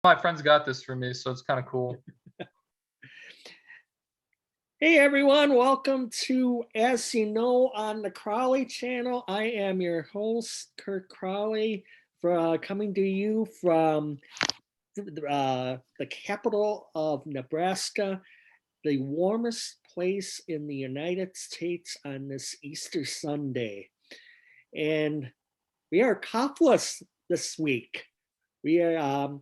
My friends got this for me, so it's kind of cool. Hey everyone, welcome to As You Know on the Crowley Channel. I am your host, Kurt Crowley, coming to you from the capital of Nebraska, the warmest place in the United States on this Easter Sunday. And we are coughless this week. We are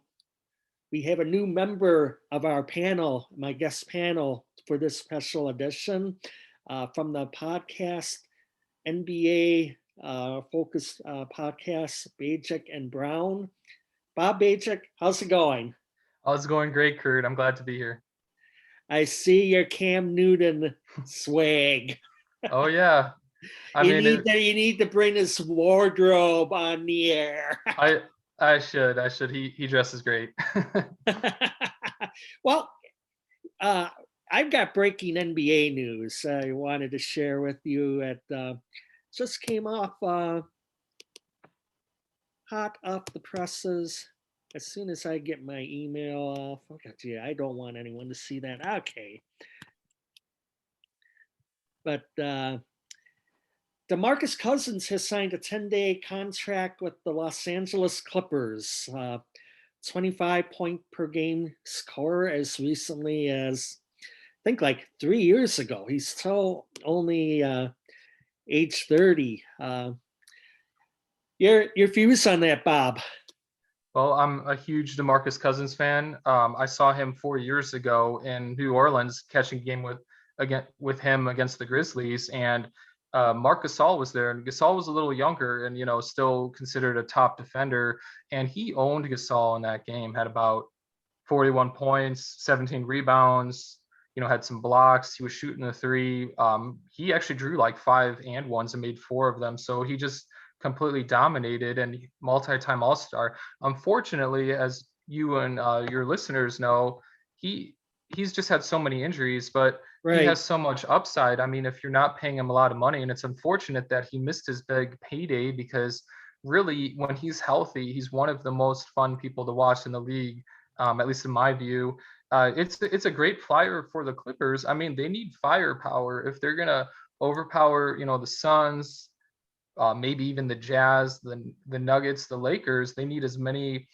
we have a new member of our panel, my guest panel for this special edition from the podcast, NBA focused podcast, Bajek and Brown. Bob Bajek, how's it going? Oh, it's going great, Kurt. I'm glad to be here. I see your Cam Newton swag. Oh yeah, I You mean, need to bring this wardrobe on the air. I should. He dresses great. Well, I've got breaking NBA news I wanted to share with you. Just came off hot off the presses. As soon as I get my email off, okay, gee, I don't want anyone to see that. Okay, but DeMarcus Cousins has signed a 10-day contract with the Los Angeles Clippers. 25 point per game scorer as recently as I think like 3 years ago. He's still only age 30. Your views on that, Bob? Well, I'm a huge DeMarcus Cousins fan. I saw him 4 years ago in New Orleans catching a game with him against the Grizzlies, and Marc Gasol was there, and Gasol was a little younger and still considered a top defender, and he owned Gasol in that game. Had about 41 points, 17 rebounds. Had some blocks. He was shooting the three. He actually drew like 5-and-1s and made 4 of them. So he just completely dominated and multi-time All-Star. Unfortunately, as you and your listeners know, he's just had so many injuries, but he Right. has so much upside. I mean, if you're not paying him a lot of money, and it's unfortunate that he missed his big payday, because really when he's healthy, he's one of the most fun people to watch in the league, at least in my view. It's a great flyer for the Clippers. I mean, they need firepower if they're gonna overpower, the Suns, maybe even the Jazz, the Nuggets, the Lakers. They need as many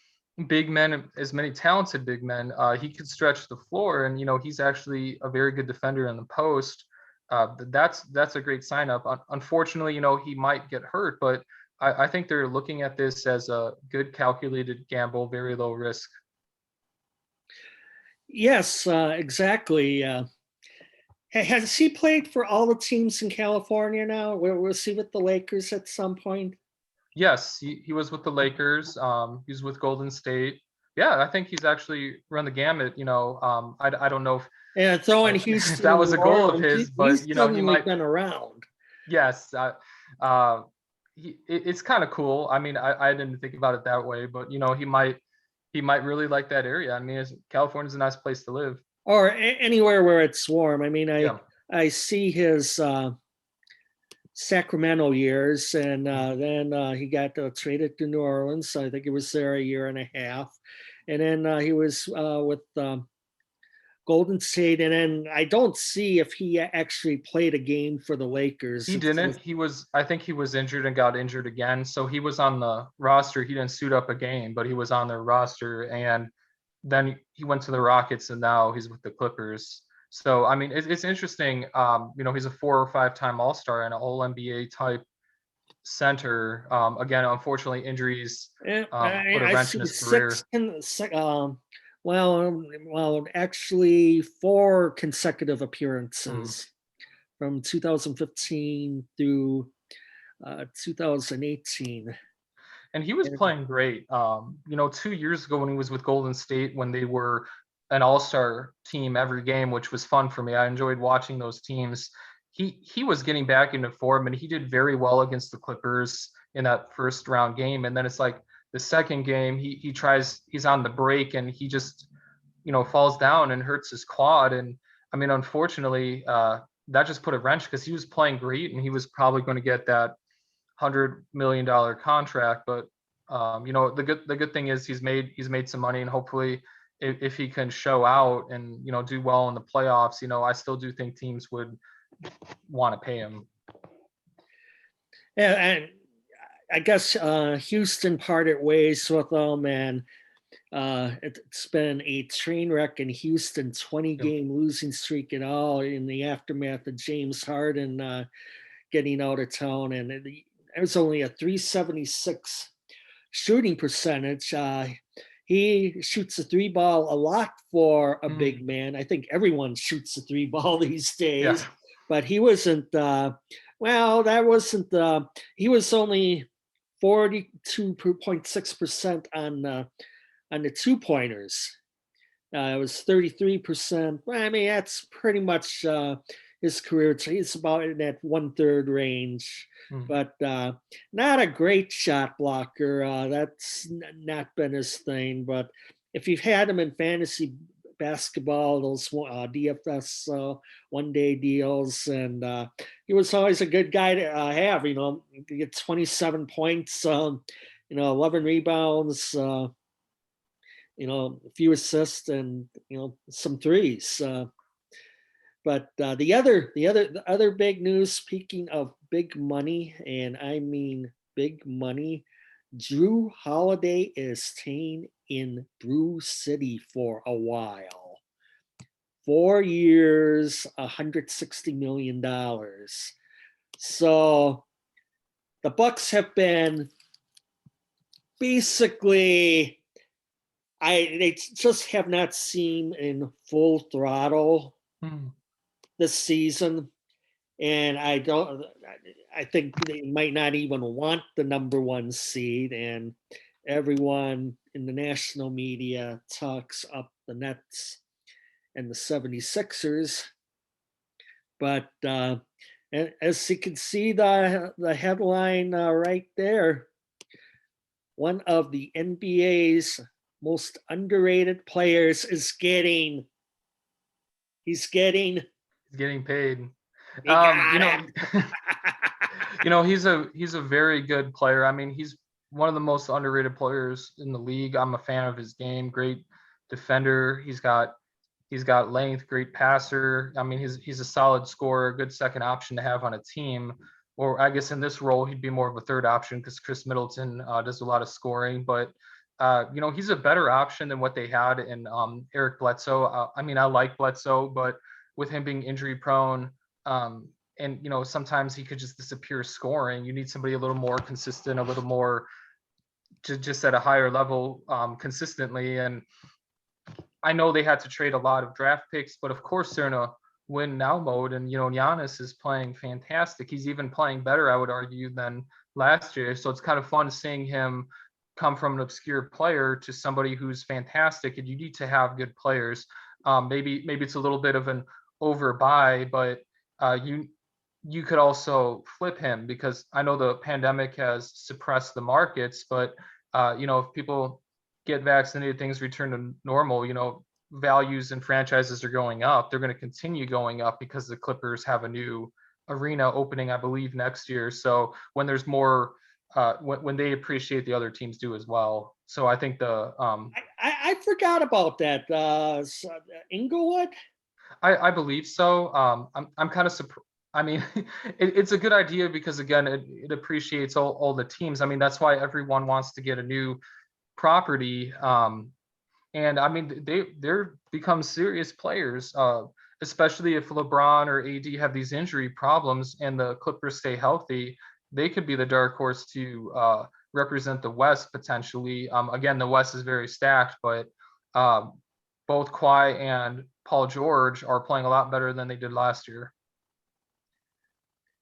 big men, as many talented big men. He could stretch the floor, and he's actually a very good defender in the post. That's a great sign up. Unfortunately, he might get hurt, but I think they're looking at this as a good calculated gamble, very low risk. Yes, exactly. Has he played for all the teams in California now? Was he with the Lakers at some point? Yes, he was with the Lakers. He's with Golden State. Yeah, I think he's actually run the gamut. I don't know Yeah, throwing if Houston that and was New a goal of Orleans. his, He's but he suddenly might. been around. Yes, uh, it's kind of cool. I mean, I didn't think about it that way, but he might really like that area. I mean, California's a nice place to live. Or anywhere where it's warm. I mean, Yeah. I see his Sacramento years, and then he got traded to New Orleans. So I think he was there a year and a half, and then he was with Golden State, and then I don't see if he actually played a game for the Lakers. He didn't. I think he was injured and got injured again. So he was on the roster. He didn't suit up a game, but he was on their roster. And then he went to the Rockets, and now he's with the Clippers. So, I mean, it's interesting. He's a 4 or 5-time All-Star and an All NBA type center. Again, unfortunately, injuries put a I wrench in see his career. well, actually 4 consecutive Mm. appearances from 2015 through 2018. And he was And, playing great. 2 years ago when he was with Golden State, when they were an all-star team every game, which was fun for me. I enjoyed watching those teams. He was getting back into form, and he did very well against the Clippers in that first round game. And then it's like the second game, he's on the break, and he just falls down and hurts his quad. And I mean, unfortunately, that just put a wrench, because he was playing great and he was probably going to get that $100 million contract, but The good thing is he's made some money, and hopefully if he can show out and do well in the playoffs, I still do think teams would want to pay him. Yeah, and I guess Houston parted ways with him, and it's been a train wreck in Houston, 20-game losing streak and all in the aftermath of James Harden getting out of town. And it was only a 376 shooting percentage. He shoots the three ball a lot for a big man. I think everyone shoots the three ball these days, Yeah. but he wasn't, he was only 42.6% on the 2-pointers. It was 33%. I mean, that's pretty much his career. He's about in that 1/3 range, but not a great shot blocker. That's not been his thing. But if you've had him in fantasy basketball, those DFS one-day deals, and he was always a good guy to have. You get 27 points, 11 rebounds. A few assists and some threes. But the other big news, speaking of big money, and I mean big money, Drew Holiday is staying in Brew City for a while. 4 years, $160 million. So the Bucks have been basically, they just have not seen in full throttle this season, and I think they might not even want the number 1 seed, and everyone in the national media talks up the Nets and the 76ers. But as you can see, the headline right there, one of the NBA's most underrated players is getting paid. He's a very good player. I mean, he's one of the most underrated players in the league. I'm a fan of his game. Great defender. He's got length, great passer. I mean, he's a solid scorer, good second option to have on a team. Or I guess in this role, he'd be more of a third option because Chris Middleton does a lot of scoring. But he's a better option than what they had in Eric Bledsoe. I mean, I like Bledsoe, but with him being injury prone, and sometimes he could just disappear scoring. You need somebody a little more consistent, a little more just at a higher level consistently. And I know they had to trade a lot of draft picks, but of course they're in a win now mode. And Giannis is playing fantastic. He's even playing better, I would argue, than last year. So it's kind of fun seeing him come from an obscure player to somebody who's fantastic. And you need to have good players. Maybe it's a little bit of an overbuy, but you could also flip him, because I know the pandemic has suppressed the markets, but if people get vaccinated, things return to normal, values and franchises are going up. They're going to continue going up because the Clippers have a new arena opening, I believe, next year. So when there's more, when they appreciate, the other teams do as well. So I think I forgot about that. Inglewood? I believe so. I'm kind of surprised. I mean, it's a good idea because, again, it appreciates all the teams. I mean, that's why everyone wants to get a new property. And I mean, they're become serious players, especially if LeBron or AD have these injury problems and the Clippers stay healthy. They could be the dark horse to represent the West potentially. Again, the West is very stacked, but both Kawhi and Paul George are playing a lot better than they did last year.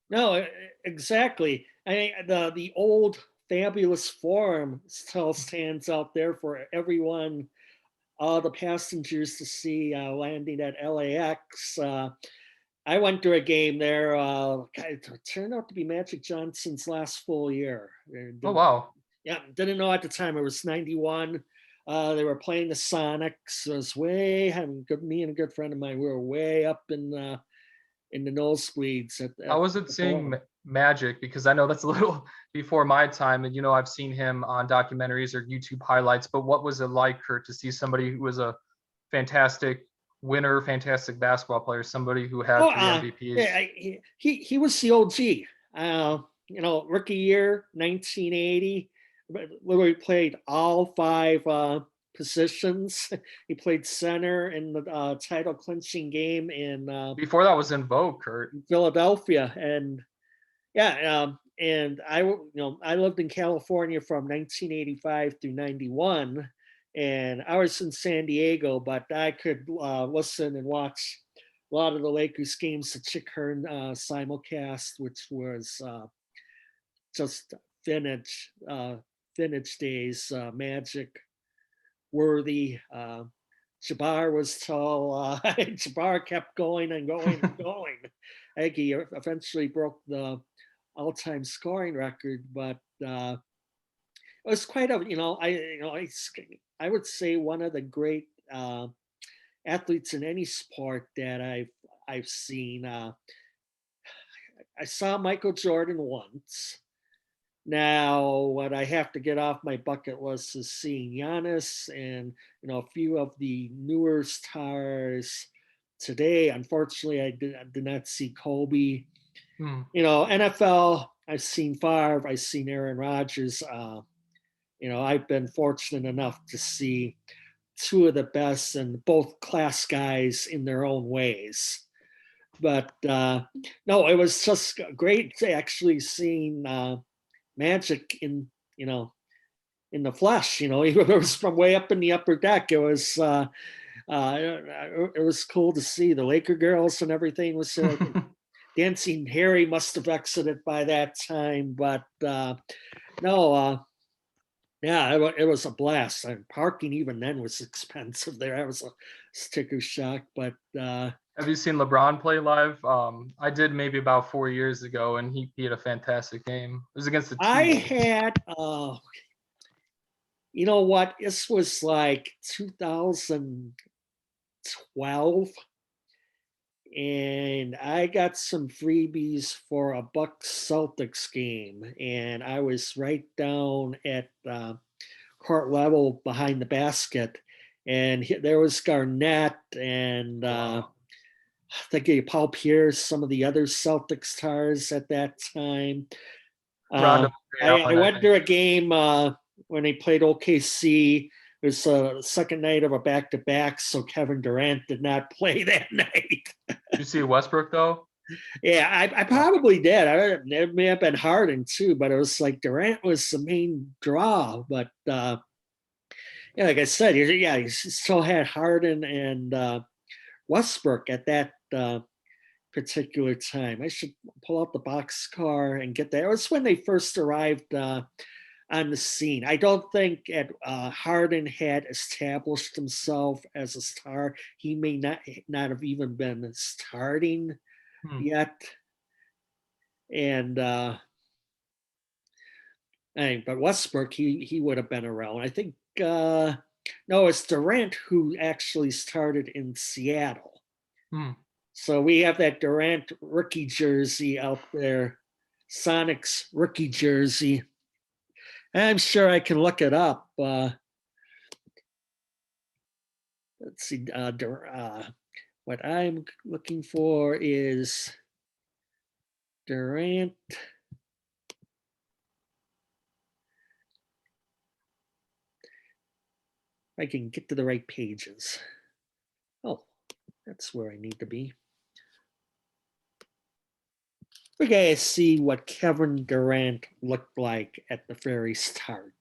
No, exactly. The old fabulous forum still stands out there for everyone, all the passengers to see landing at LAX. I went to a game there. It turned out to be Magic Johnson's last full year. Oh, wow. Yeah, didn't know at the time. It was 91. They were playing the Sonics. It was me and a good friend of mine, we were way up in the nosebleeds. How was it seeing Magic, because I know that's a little before my time, and I've seen him on documentaries or YouTube highlights. But what was it like, Kurt, to see somebody who was a fantastic winner, fantastic basketball player, somebody who Oh, had three yeah, MVPs? he was the OG. Rookie year, 1980. Literally played all five positions. He played center in the title clinching game in Before that was in vogue, Kurt. Philadelphia, and yeah, and I lived in California from 1985 through 91, and I was in San Diego, but I could listen and watch a lot of the Lakers games, the Chick Hearn simulcast, which was just vintage, vintage days, Magic, Worthy. Jabbar was tall. Jabbar kept going and going and going. I think he eventually broke the all-time scoring record, but it was quite a I would say one of the great athletes in any sport that I've seen. I saw Michael Jordan once. Now, what I have to get off my bucket list is seeing Giannis and a few of the newer stars today. Unfortunately, I did not see Kobe. Hmm. NFL, I've seen Favre, I've seen Aaron Rodgers. I've been fortunate enough to see two of the best and both class guys in their own ways. But no, it was just great to actually seeing Magic in the flesh. It was from way up in the upper deck. It was cool to see the Laker girls and everything was there. Dancing Harry must have exited by that time, but no, yeah, it was a blast. And parking even then was expensive there. I was a sticker shock, but Have you seen LeBron play live? I did maybe about 4 years ago, and he had a fantastic game. It was against the I T-Wolves. had, you know what? This was like 2012, and I got some freebies for a Bucks Celtics game, and I was right down at court level behind the basket, and there was Garnett and Wow. I think Paul Pierce, some of the other Celtic stars at that time. Rondo, Uh, Ray I Allen, I went think. to a game when they played OKC. It was the second night of a back-to-back, so Kevin Durant did not play that night. Did you see Westbrook though? Yeah, I probably did. It may have been Harden too, but it was like Durant was the main draw. But yeah, like I said, yeah, he still had Harden and Westbrook at that particular time. I should pull out the box car and get that. It was when they first arrived on the scene. I don't think Harden had established himself as a star. He may not have even been starting Hmm. yet. And but Westbrook, he would have been around. I think no, it's Durant who actually started in Seattle. Hmm. So we have that Durant rookie jersey out there, Sonic's rookie jersey. I'm sure I can look it up. Let's see. What I'm looking for is Durant. I can get to the right pages. Oh, that's where I need to be. We gotta see what Kevin Durant looked like at the very start.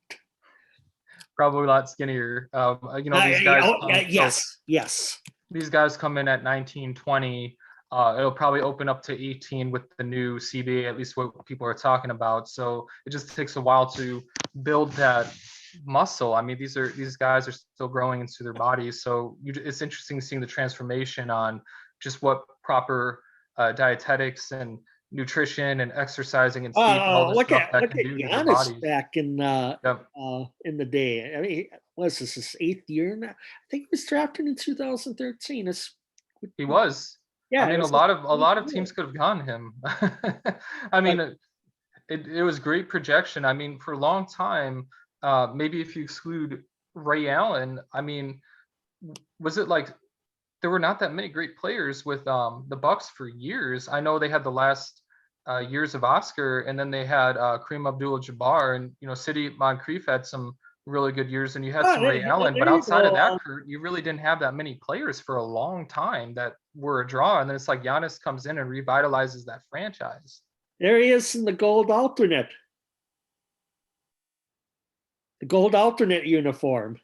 Probably a lot skinnier. These guys come. So Yes, yes. these guys come in at 19, 20. It'll probably open up to 18 with the new CBA, at least what people are talking about. So it just takes a while to build that muscle. I mean, these guys are still growing into their bodies. So it's interesting seeing the transformation on just what proper dietetics and nutrition and exercising and sleep and all this stuff that Look can at do to their Giannis bodies. back Yep, in the day. I mean, was this his eighth year now? I think he was drafted in 2013. he was. I Yeah, it mean, was a pretty lot of cool. teams could have gotten him. I But mean, it was great projection. I mean, for a long time, maybe if you exclude Ray Allen, I mean, was it like there were not that many great players with the Bucks for years. I know they had the last years of Oscar, and then they had Kareem Abdul-Jabbar, and City Moncrief had some really good years, and you had some Ray Allen. But there you outside of go. that, Kurt, you really didn't have that many players for a long time that were a draw. And then it's like Giannis comes in and revitalizes that franchise. There he is in the gold alternate uniform.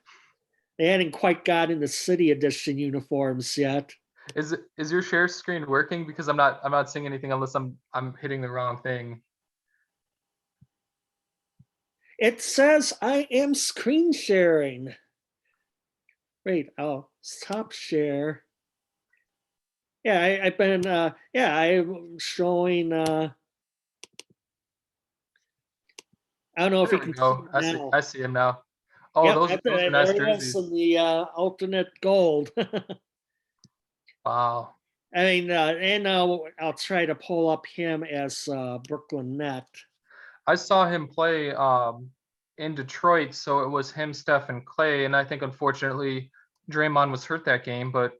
They hadn't quite gotten the City Edition uniforms yet. Is your share screen working? Because I'm not seeing anything unless I'm hitting the wrong thing. It says I am screen sharing. Wait, I'll stop share. Yeah, I've been I'm showing I don't know if There you we can see go. it now. I see him now. Oh, Yep, those are there nice it is jerseys. in the alternate gold. Wow. I mean, and I'll try to pull up him as Brooklyn Net. I saw him play in Detroit, so it was him, Steph, and Clay. And I think unfortunately Draymond was hurt that game, but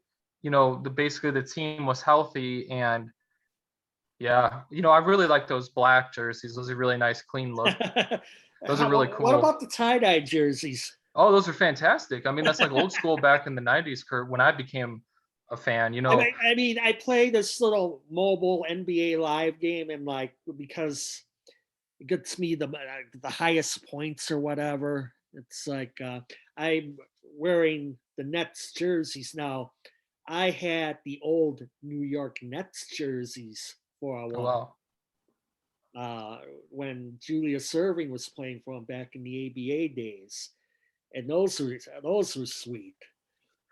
basically the team was healthy. And yeah, I really like those black jerseys. Those are really nice, clean look. Those are really What cool. about the tie-dye jerseys? Oh, those are fantastic. I mean, that's like old school back in the 90s, Kurt, when I became a fan. I play this little mobile NBA live game, and like because it gets me the highest points or whatever. It's like I'm wearing the Nets jerseys now. I had the old New York Nets jerseys for a Oh, while wow. when Julius Erving was playing for him back in the ABA days, and those were sweet.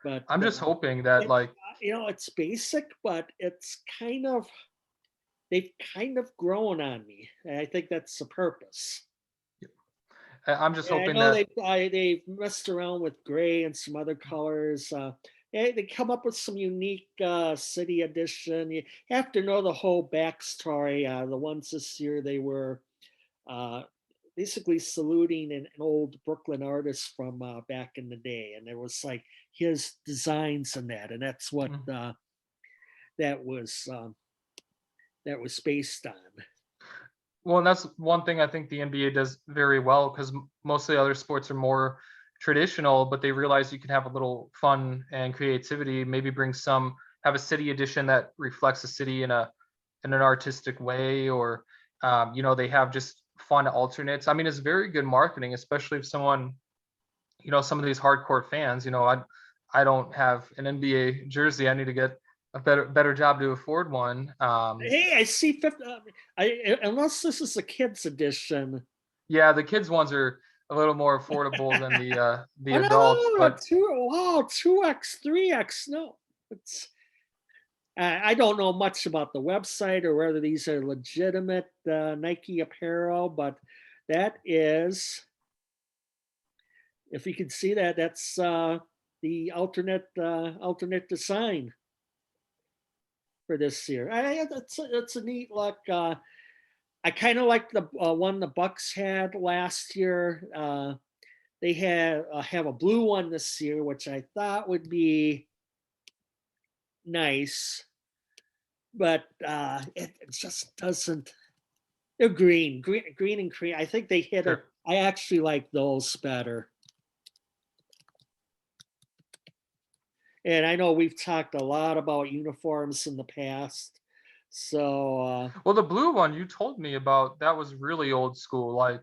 But I'm just hoping that it's like it's basic, but it's kind of they've kind of grown on me. And I think that's the purpose. I'm just Yeah, I hoping know that they've messed around with gray and some other colors. They come up with some unique city edition. You have to know the whole backstory. The ones this year they were uh, basically saluting an old Brooklyn artist from back in the day, and there was like his designs in that, and that's what mm, that was um, that was based on. well, and that's one thing I think the NBA does very well because most of the other sports are more traditional, but they realize you can have a little fun and creativity. Maybe have a city edition that reflects the city in an artistic way, or they have just fun alternates. I mean, it's very good marketing, especially if some of these hardcore fans. I don't have an NBA jersey. I need to get a better job to afford one. Hey, I see fifth. Unless this is a kids edition. Yeah, the kids ones are a little more affordable than the Oh adults, no, but two. Wow, 2x, 3x. No, it's. I don't know much about the website or whether these are legitimate Nike apparel, but that is, if you can see that, that's the alternate design for this year. That's a neat look. I kind of like the one the Bucks had last year. They have a blue one this year, which I thought would be nice, but it just doesn't. They're green and cream. I think they hit it. sure. I actually like those better. And I know we've talked a lot about uniforms in the past, so Well, the blue one you told me about, that was really old school, like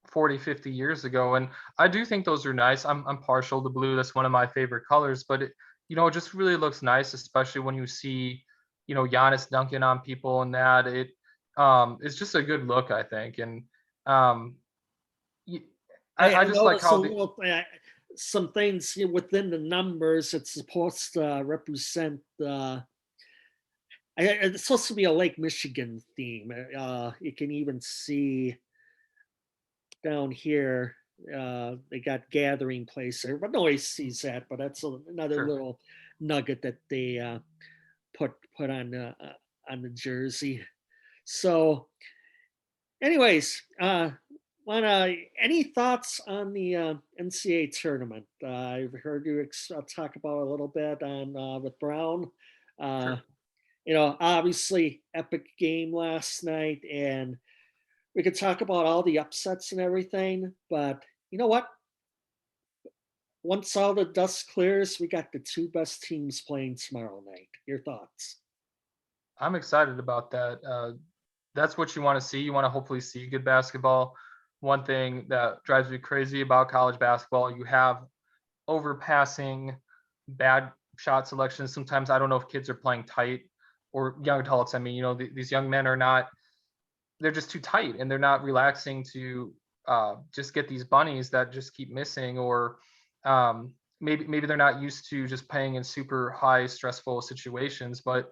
40, 50 years ago. And I do think those are nice. I'm partial to blue. That's one of my favorite colors, but it just really looks nice, especially when you see, Giannis dunking on people and that. It's just a good look, I think. And um, y- I I just like noticed a how the little some things within the numbers. It's supposed to represent. It's supposed to be a Lake Michigan theme. You can even see down here. They got gathering place there, but nobody sees that. But that's another sure. little nugget that they put on the jersey. So, anyways, any thoughts on the NCAA tournament? I've heard you talk about a little bit on with Brown. Uh, Sure. Obviously, epic game last night, and we could talk about all the upsets and everything. But you know what? Once all the dust clears, we got the two best teams playing tomorrow night. Your thoughts? I'm excited about that. That's what you want to see. You want to hopefully see good basketball. One thing that drives me crazy about college basketball, you have overpassing, bad shot selection. Sometimes I don't know if kids are playing tight or young adults. I mean, these young men are not, they're just too tight and they're not relaxing to just get these bunnies that just keep missing, or maybe they're not used to just playing in super high stressful situations. But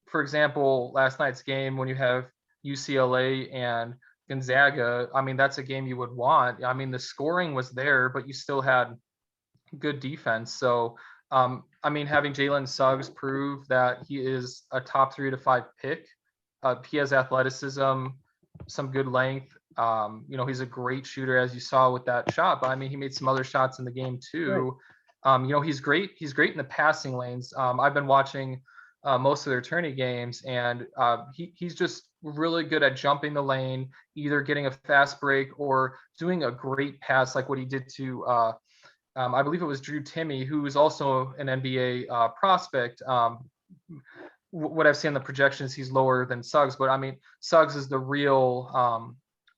for example, last night's game, when you have UCLA and Gonzaga, I mean, that's a game you would want. I mean, the scoring was there, but you still had good defense. So, I mean, having Jalen Suggs prove that he is a top 3 to 5 pick, he has athleticism, some good length. He's a great shooter, as you saw with that shot. But I mean, he made some other shots in the game Right. too. He's great. He's great in the passing lanes. I've been watching most of their tourney games, and he's just really good at jumping the lane, either getting a fast break or doing a great pass, like what he did to I believe it was Drew Timme, who is also an NBA prospect. What I've seen in the projections, he's lower than Suggs, but I mean, Suggs is the real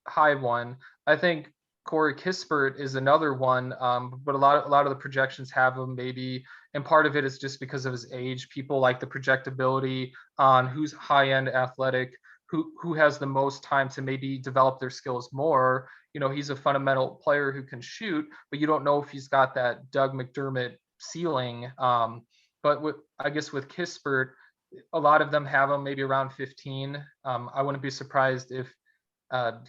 high one. I think Corey Kispert is another one, but a lot of the projections have him maybe, and part of it is just because of his age. People like the projectability on who's high end athletic, who has the most time to maybe develop their skills more. He's a fundamental player who can shoot, but you don't know if he's got that Doug McDermott ceiling. But I guess with Kispert, a lot of them have him maybe around 15. I wouldn't be surprised if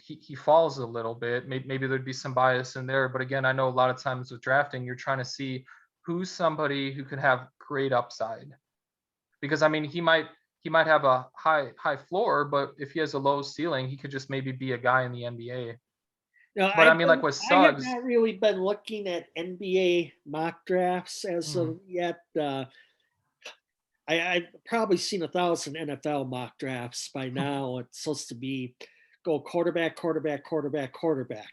he falls a little bit. Maybe there'd be some bias in there. But again, I know a lot of times with drafting, you're trying to see who's somebody who can have great upside. Because I mean, he might have a high floor, but if he has a low ceiling, he could just maybe be a guy in the NBA. No, But I mean, like with I have Suggs, not really been looking at NBA mock drafts as mhm. of yet. I've probably seen 1,000 NFL mock drafts by now. It's supposed to be go quarterback, quarterback, quarterback, quarterback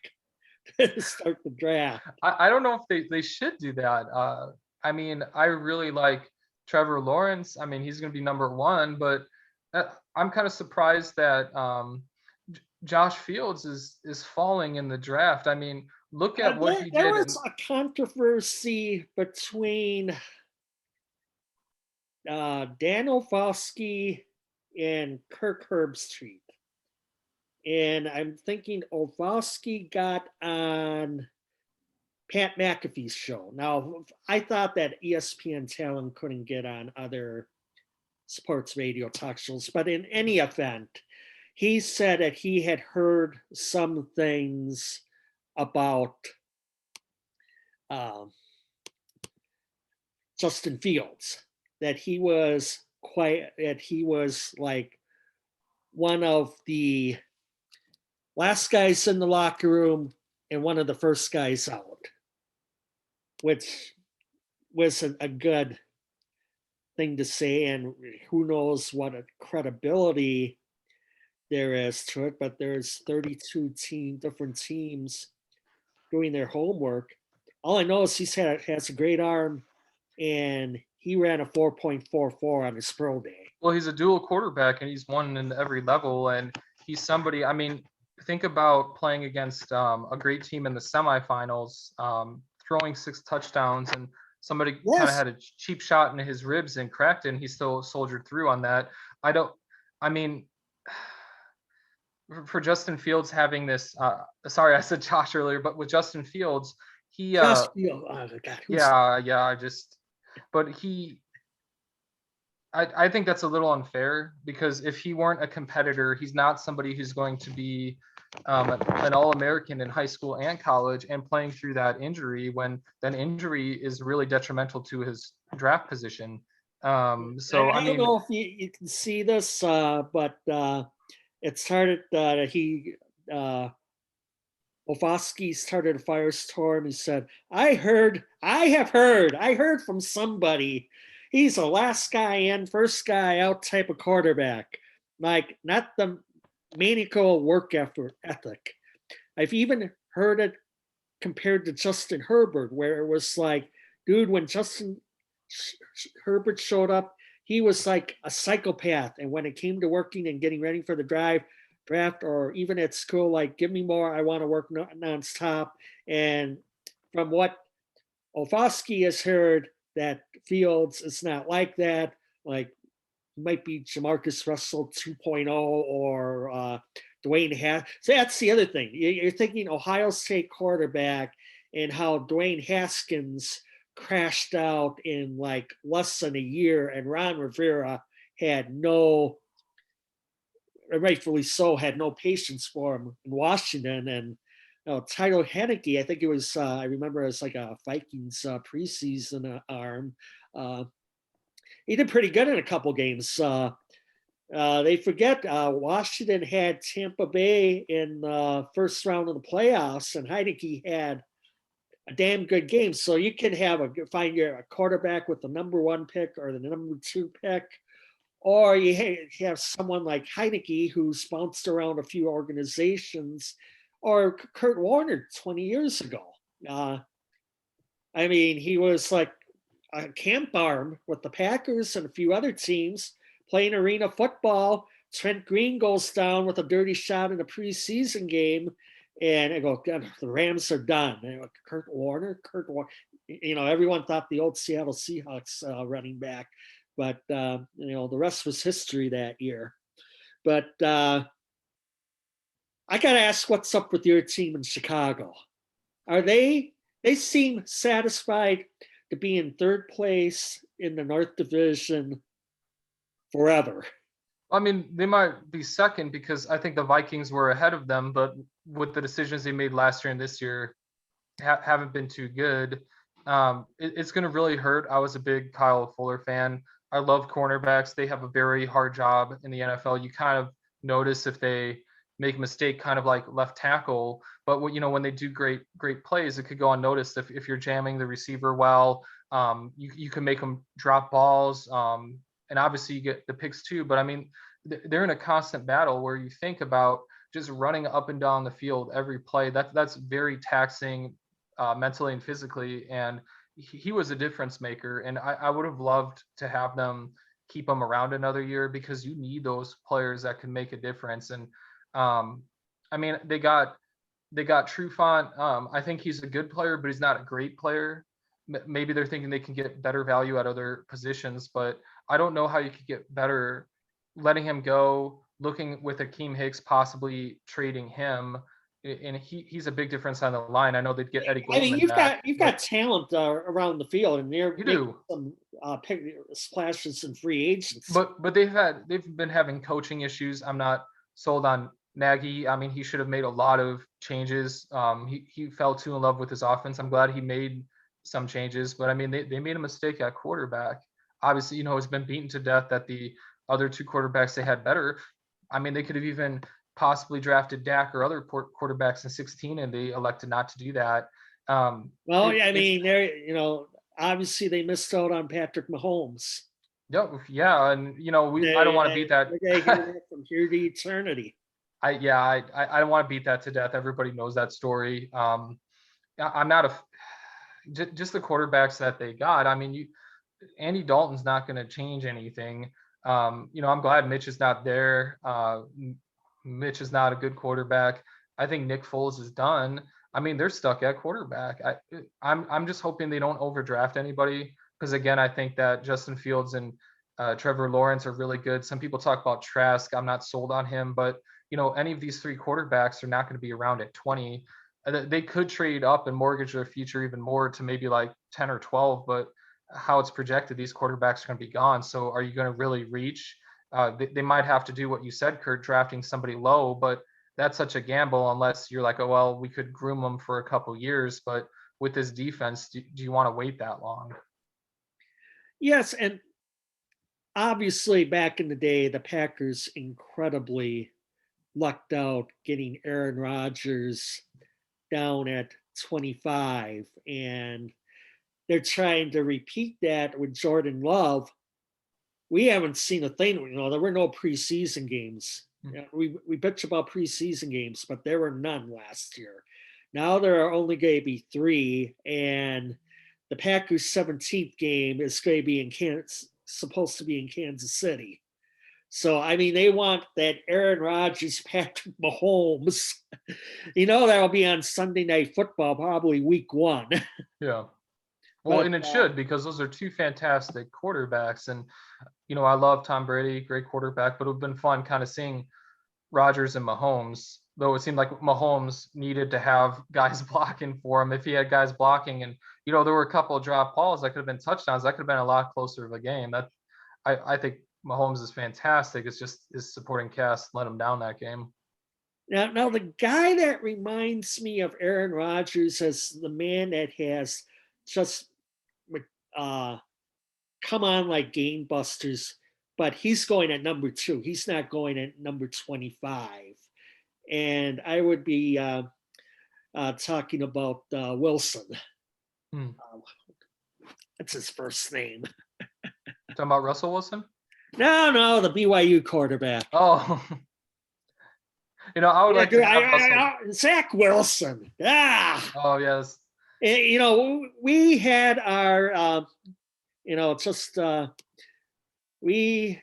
to start the draft. I don't know if they should do that. I mean, I really like Trevor Lawrence. I mean, he's going to be number one, but I'm kind of surprised that Josh Fields is falling in the draft. I mean, look at what he There did was in. a controversy between Dan Orlovsky and Kirk Herbstreit. And I'm thinking Orlovsky got on Pat McAfee's show. Now, I thought that ESPN talent couldn't get on other sports radio talk shows, but in any event, he said that he had heard some things about um, Justin Fields, that he was like one of the last guys in the locker room and one of the first guys out, which was a good thing to say. And who knows what a credibility there is to it, but there's 32 different teams doing their homework. All I know is has a great arm, and he ran a 4.44 on his pro day. Well, he's a dual quarterback, and he's won in every level. And he's somebody. I mean, think about playing against a great team in the semifinals, throwing 6 touchdowns, and somebody kind of Yes, had a cheap shot in his ribs and cracked it, and he still soldiered through on that. I don't. I mean, for Justin Fields having this, sorry, I said Josh earlier, but with Justin Fields, he, just feel. Oh God, yeah, but I think that's a little unfair, because if he weren't a competitor, he's not somebody who's going to be an All-American in high school and college and playing through that injury, when that injury is really detrimental to his draft position. So I I don't mean, know if you can see this, but it started he uh, Wolfowski started a firestorm. He said, I heard from somebody. He's a last guy in, first guy out type of quarterback. Like, not the maniacal work ethic. I've even heard it compared to Justin Herbert, where it was like, dude, when Justin Herbert showed up, he was like a psychopath. And when it came to working and getting ready for the draft, or even at school, like, give me more, I want to work nonstop. And from what Olfowski has heard, that Fields is not like that. Like, might be Jamarcus Russell 2.0 or Dwayne Haskins. So that's the other thing. You're thinking Ohio State quarterback and how Dwayne Haskins crashed out in like less than a year, and Ron Rivera had no, rightfully so, had no patience for him in Washington. And Tyler Heineke, I think it was, I remember as like a Vikings preseason arm. He did pretty good in a couple games. They forget Washington had Tampa Bay in the first round of the playoffs, and Heineke had a damn good game. So you can find your quarterback with the number one pick or the number two pick, or you have someone like Heineke who's bounced around a few organizations, or Kurt Warner 20 years ago. I mean, he was like a camp arm with the Packers and a few other teams playing arena football. Trent Green goes down with a dirty shot in a preseason game, and I go, God, the Rams are done. And go, Kurt Warner. Everyone thought the old Seattle Seahawks running back, but the rest was history that year. But I got to ask, what's up with your team in Chicago? Are they seem satisfied to be in third place in the North Division forever? I mean, they might be second because I think the Vikings were ahead of them, but with the decisions they made last year and this year, haven't been too good. It's going to really hurt. I was a big Kyle Fuller fan. I love cornerbacks. They have a very hard job in the NFL. You kind of notice if they make a mistake, kind of like left tackle. But when they do great plays, it could go unnoticed if you're jamming the receiver well. You can make them drop balls. And obviously you get the picks too. But I mean, they're in a constant battle where you think about just running up and down the field every play. That's very taxing mentally and physically. And he was a difference maker. And I would have loved to have them keep him around another year because you need those players that can make a difference. And I mean, they got Trufant. I think he's a good player, but he's not a great player. Maybe they're thinking they can get better value at other positions, but I don't know how you could get better letting him go, looking with Akeem Hicks, possibly trading him. And he's a big difference on the line. I know they'd get Eddie I mean, Goldman back. you've got talent around the field, and they're You making do, some splashes in free agents. but they've been having coaching issues. I'm not sold on Nagy. I mean, he should have made a lot of changes. He fell too in love with his offense. I'm glad he made some changes, but I mean, they made a mistake at quarterback. Obviously, it's been beaten to death that the other two quarterbacks they had better. I mean, they could have even possibly drafted Dak or other quarterbacks in 16, and they elected not to do that. Well, I mean, they're obviously they missed out on Patrick Mahomes. Yeah, and I don't want to beat that. We're gonna hear that from here to eternity. I don't want to beat that to death. Everybody knows that story. I'm not just the quarterbacks that they got. I mean, Andy Dalton's not going to change anything. I'm glad Mitch is not there. Mitch is not a good quarterback. I think Nick Foles is done. I mean, they're stuck at quarterback. I'm just hoping they don't overdraft anybody because again, I think that Justin Fields and Trevor Lawrence are really good. Some people talk about Trask. I'm not sold on him, but any of these three quarterbacks are not going to be around at 20. They could trade up and mortgage their future even more to maybe like 10 or 12, but how it's projected, these quarterbacks are going to be gone. So are you going to really reach? They might have to do what you said, Kurt, drafting somebody low, but that's such a gamble unless you're like, oh, well, we could groom them for a couple years. But with this defense, do you want to wait that long? Yes, and obviously back in the day, the Packers incredibly lucked out getting Aaron Rodgers down at 25, and they're trying to repeat that with Jordan Love. We haven't seen a thing. There were no preseason games. We bitch about preseason games, but there were none last year. Now there are only going to be 3, and the Packers' 17th game is going to be in Kansas, supposed to be in Kansas City. So I mean, they want that Aaron Rodgers, Patrick Mahomes. That'll be on Sunday Night Football, probably week 1. Yeah. Well, But and it should, because those are 2 fantastic quarterbacks. And, I love Tom Brady, great quarterback, but it would have been fun kind of seeing Rodgers and Mahomes, though it seemed like Mahomes needed to have guys blocking for him. If he had guys blocking and, there were a couple of drop balls that could have been touchdowns, that could have been a lot closer of a game. I think Mahomes is fantastic. It's just his supporting cast let him down that game. now the guy that reminds me of Aaron Rodgers as the man that has just come on like game busters, but he's going at number 2. He's not going at number 25. And I would be talking about Wilson. That's his first name. Talking about Russell Wilson? No, the BYU quarterback. Oh, I would like to have Zach Wilson. Oh, yes. We had our, we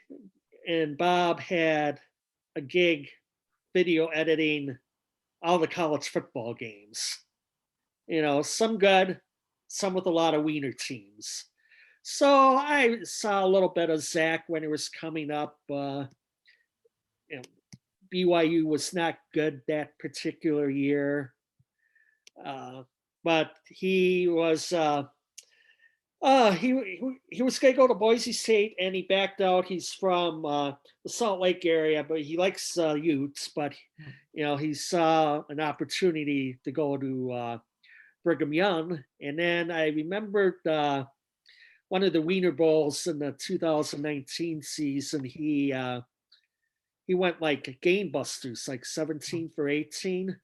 and Bob had a gig video editing all the college football games. Some good, some with a lot of wiener teams. So I saw a little bit of Zach when he was coming up. BYU was not good that particular year, but he was he was going to go to Boise State, and he backed out. He's from the Salt Lake area, but he likes Utes. But he saw an opportunity to go to Brigham Young, and then I remembered one of the Wiener Bowls in the 2019 season. He went like game busters, like 17 for 18.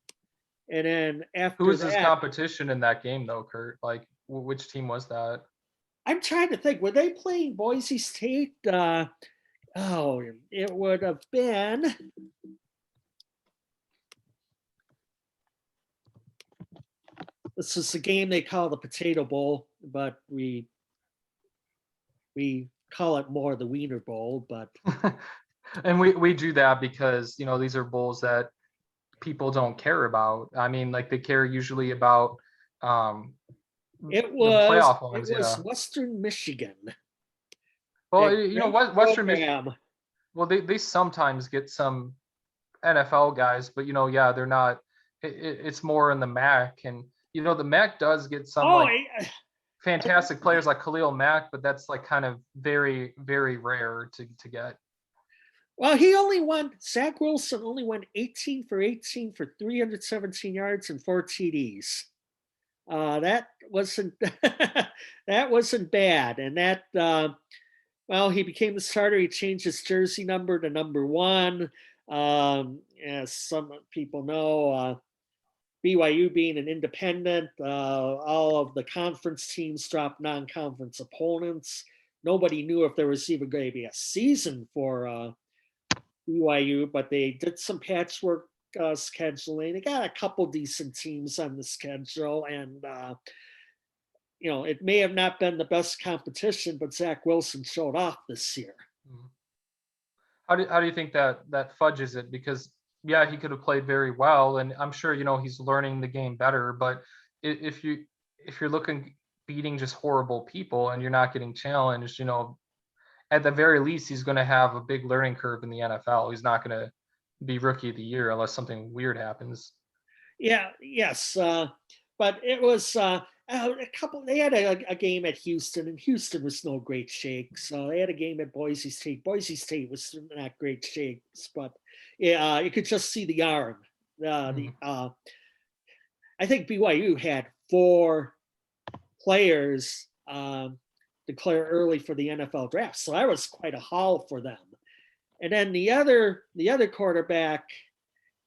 And then after who was his competition in that game, though, Kurt? Like, which team was that? I'm trying to think. Were they playing Boise State? It would have been. This is a game they call the Potato Bowl, but we call it more the Wiener Bowl. But and we do that because these are bowls that people don't care about. I mean, like, they care usually about it was playoff ones. It was Western Michigan. Well, Western Michigan. Well, they sometimes get some NFL guys, but they're not. It's more in the MAC, and the MAC does get some fantastic players like Khalil Mack, but that's like kind of very, very rare to get. Well, Zach Wilson only went 18 for 18 for 317 yards and 4 TDs. That wasn't that wasn't bad. And that he became the starter. He changed his jersey number to number 1. As some people know, BYU being an independent, all of the conference teams dropped non-conference opponents. Nobody knew if there was even going to be a season for BYU, but they did some patchwork scheduling. They got a couple decent teams on the schedule, and it may have not been the best competition, but Zach Wilson showed off this year. How do you think that fudges it? Because he could have played very well, and I'm sure he's learning the game better. But if you're looking beating just horrible people and you're not getting challenged, at the very least, he's going to have a big learning curve in the NFL. He's not going to be rookie of the year unless something weird happens. Yes. But it was a couple. They had a game at Houston, and Houston was no great shake. So they had a game at Boise State. Boise State was not great shakes, but you could just see the arm. I think BYU had 4 players declare early for the NFL draft. So that was quite a haul for them. And then the other quarterback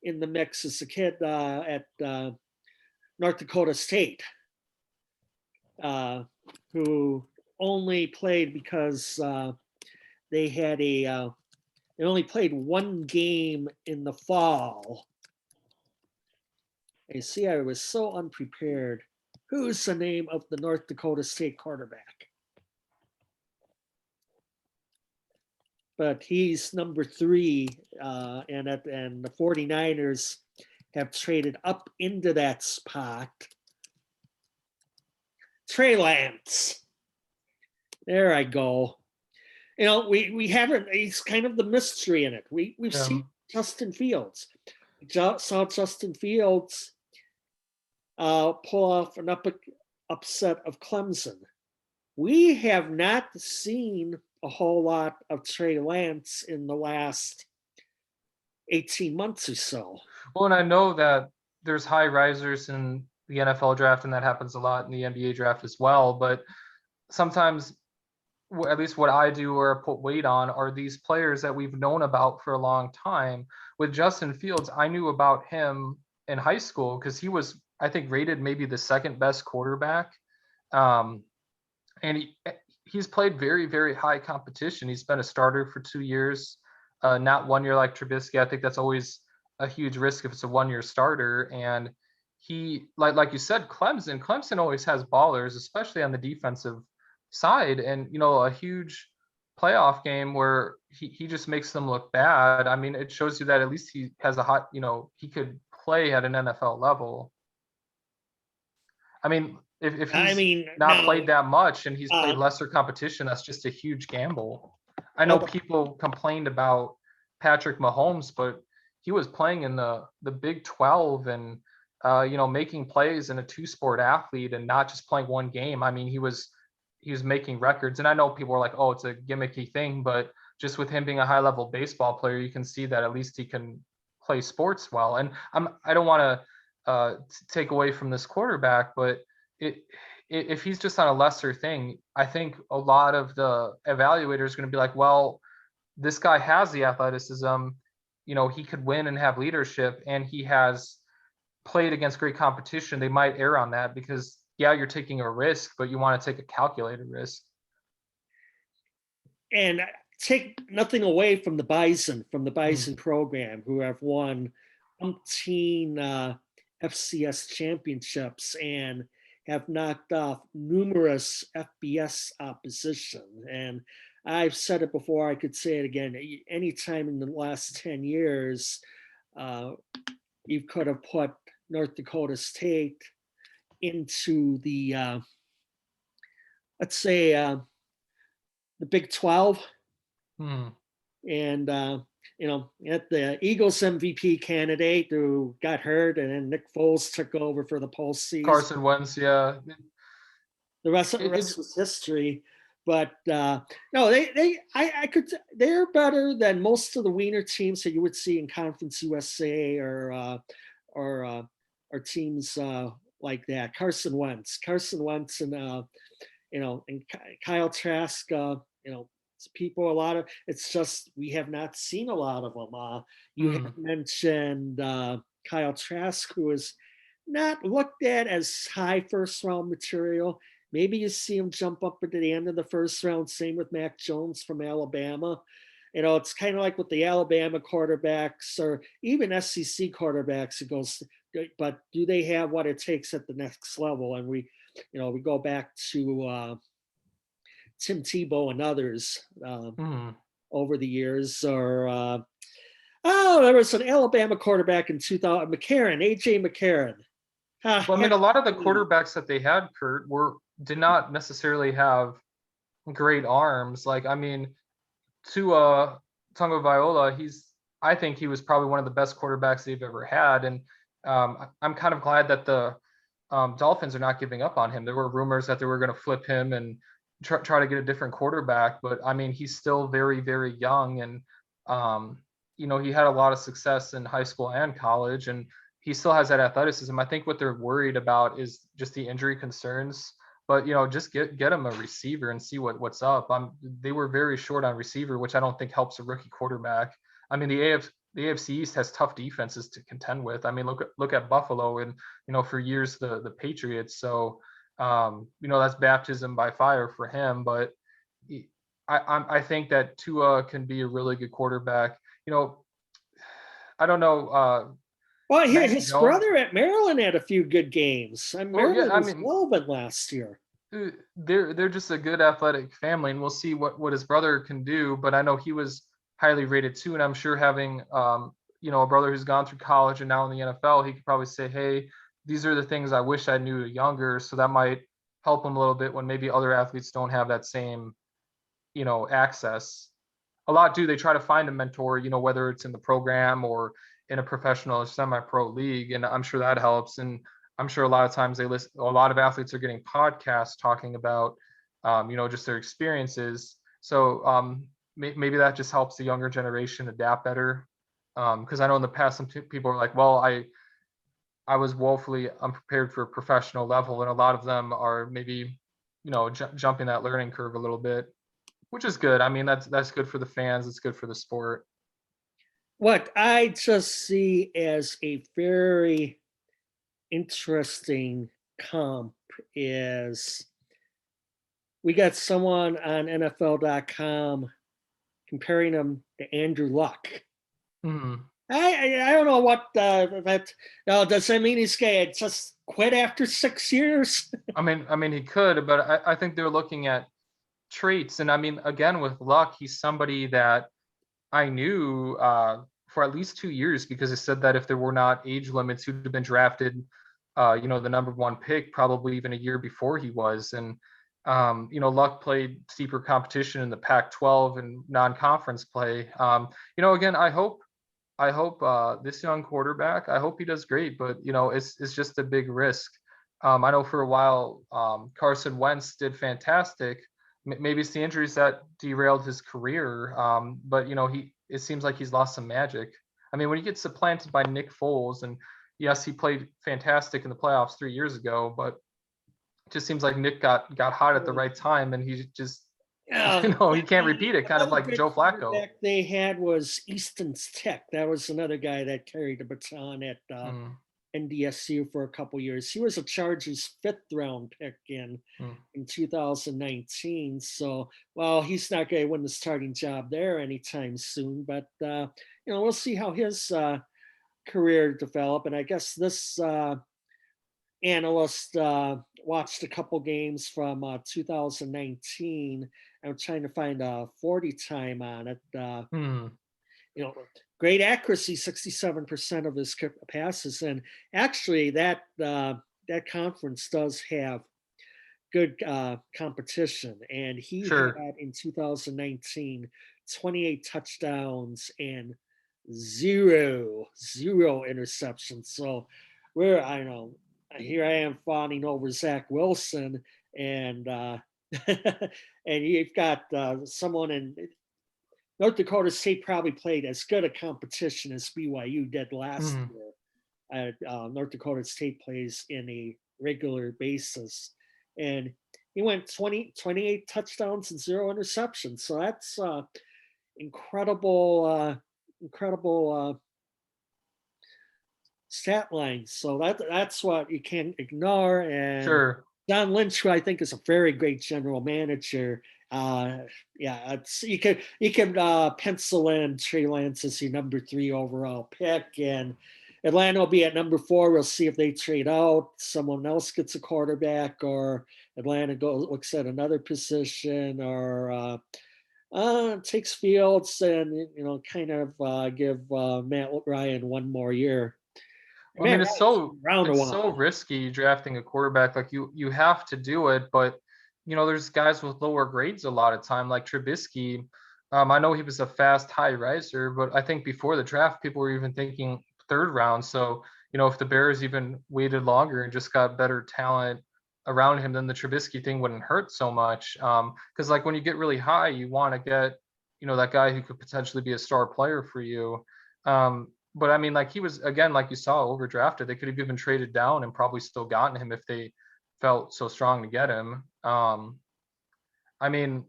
in the mix is a kid at North Dakota State, who only played because they only played one game in the fall. You see, I was so unprepared. Who's the name of the North Dakota State quarterback? But he's number 3, and the 49ers have traded up into that spot. Trey Lance. There I go. We haven't, he's kind of the mystery in it. We've seen Justin Fields. Saw Justin Fields pull off an upset of Clemson. We have not seen a whole lot of Trey Lance in the last 18 months or so. Well, and I know that there's high risers in the NFL draft, and that happens a lot in the NBA draft as well. But sometimes, at least what I do or put weight on, are these players that we've known about for a long time. With Justin Fields, I knew about him in high school because he was, I think, rated maybe the second best quarterback. And he's played very, very high competition. He's been a starter for 2 years, not 1 year like Trubisky. I think that's always a huge risk if it's a 1 year starter. And he, like you said, Clemson always has ballers, especially on the defensive side. And, a huge playoff game where he just makes them look bad. I mean, it shows you that at least he has a hot, he could play at an NFL level. I mean, if he's not played that much and he's played lesser competition, that's just a huge gamble. I know people complained about Patrick Mahomes, but he was playing in the Big 12 and, making plays and a 2-sport athlete and not just playing one game. I mean, he was making records. And I know people are like, oh, it's a gimmicky thing, but just with him being a high-level baseball player, you can see that at least he can play sports well. And I don't want to take away from this quarterback, but if he's just on a lesser thing, I think a lot of the evaluators are going to be like, well, this guy has the athleticism, he could win and have leadership, and he has played against great competition. They might err on that because, yeah, you're taking a risk, but you want to take a calculated risk. And take nothing away from the Bison program, who have won umpteen FCS championships and have knocked off numerous FBS opposition. And I've said it before, I could say it again. Anytime in the last 10 years, you could have put North Dakota State into the, let's say, the Big 12. And, at the Eagles MVP candidate who got hurt, and then Nick Foles took over for the postseason. Carson Wentz, yeah. The rest was history. But no, they're better than most of the wiener teams that you would see in Conference USA or teams like that. Carson Wentz and and Kyle Trask, people, it's just we have not seen a lot of them. You have mentioned Kyle Trask, who is not looked at as high first round material. Maybe you see him jump up at the end of the first round. Same with Mac Jones from Alabama. It's kind of like with the Alabama quarterbacks or even SEC quarterbacks. It goes, but do they have what it takes at the next level? And we go back to Tim Tebow and others over the years. Or there was an Alabama quarterback in 2000, AJ McCarron. Well, I mean, a lot of the quarterbacks that they had, Kurt, did not necessarily have great arms. Like, I mean, Tua Tagovailoa, I think he was probably one of the best quarterbacks they've ever had. And I'm kind of glad that the Dolphins are not giving up on him. There were rumors that they were going to flip him and try to get a different quarterback. But, I mean, he's still very, very young. And, he had a lot of success in high school and college. And he still has that athleticism. I think what they're worried about is just the injury concerns. but just get him a receiver and see what's up. They were very short on receiver, which I don't think helps a rookie quarterback. I mean, the AFC East has tough defenses to contend with. I mean, look at Buffalo and for years the Patriots. So that's baptism by fire for him. But I think that Tua can be a really good quarterback. I don't know. Well, Mac his Jones. brother at Maryland had a few good games. And Well, yeah, Maryland I was mean, relevant last year. they're just a good athletic family, and we'll see what his brother can do. But I know he was highly rated too, and I'm sure having a brother who's gone through college and now in the NFL, he could probably say, hey, these are the things I wish I knew younger. So that might help him a little bit when maybe other athletes don't have that same access. A lot do. They try to find a mentor, whether it's in the program or in a professional or semi-pro league, and I'm sure that helps. And I'm sure a lot of times they listen. A lot of athletes are getting podcasts talking about, just their experiences. So maybe that just helps the younger generation adapt better. Because I know in the past some people are like, well, I was woefully unprepared for a professional level, and a lot of them are maybe, jumping that learning curve a little bit, which is good. I mean, that's good for the fans. It's good for the sport. What I just see as a very interesting comp is we got someone on NFL.com comparing him to Andrew Luck. Mm-hmm. I don't know what that. Does that mean he's going to just quit after 6 years? I mean, he could, but I think they're looking at traits. And I mean, again, with Luck, he's somebody that I knew for at least 2 years, because it said that if there were not age limits, he'd have been drafted, the number one pick, probably even a year before he was. And, Luck played steeper competition in the Pac-12 and non-conference play. Again, I hope this young quarterback, I hope he does great, but it's just a big risk. I know for a while Carson Wentz did fantastic. Maybe it's the injuries that derailed his career, but it seems like he's lost some magic. I mean, when he gets supplanted by Nick Foles, and yes, he played fantastic in the playoffs 3 years ago, but it just seems like Nick got hot at the right time, and he just he can't repeat it, kind of Another like good Joe Flacco. quarterback they had was Easton Stick. That was another guy that carried the baton at Mm, NDSU for a couple years. He was a Chargers 5th-round pick mm. in 2019. So, well, he's not going to win the starting job there anytime soon. But we'll see how his career develop. And I guess this analyst watched a couple games from 2019. I'm trying to find a 40 time on it. Hmm. Great accuracy, 67% of his passes, and actually that conference does have good competition. And he Sure. had in 2019 28 touchdowns and zero interceptions. So I know here I am fawning over Zach Wilson, and and you've got someone in North Dakota State probably played as good a competition as BYU did last Mm. year. North Dakota State plays in a regular basis. And he went 28 touchdowns and zero interceptions. So that's incredible stat line. So that's what you can't ignore. And Sure. Don Lynch, who I think is a very great general manager. Yeah, you can pencil in Trey Lance as your number 3 overall pick, and Atlanta will be at number 4. We'll see if they trade out, someone else gets a quarterback, or Atlanta looks at another position, or takes Fields and kind of give Matt Ryan one more year. I mean, Matt it's Ryan's so been around a it's while. so risky drafting a quarterback. Like you have to do it, but there's guys with lower grades a lot of time, like Trubisky. I know he was a fast high riser, but I think before the draft, people were even thinking 3rd round. So if the Bears even waited longer and just got better talent around him, then the Trubisky thing wouldn't hurt so much. Because like when you get really high, you want to get that guy who could potentially be a star player for you. But I mean, like he was, again, like you saw, overdrafted. They could have even traded down and probably still gotten him if they felt so strong to get him. I mean,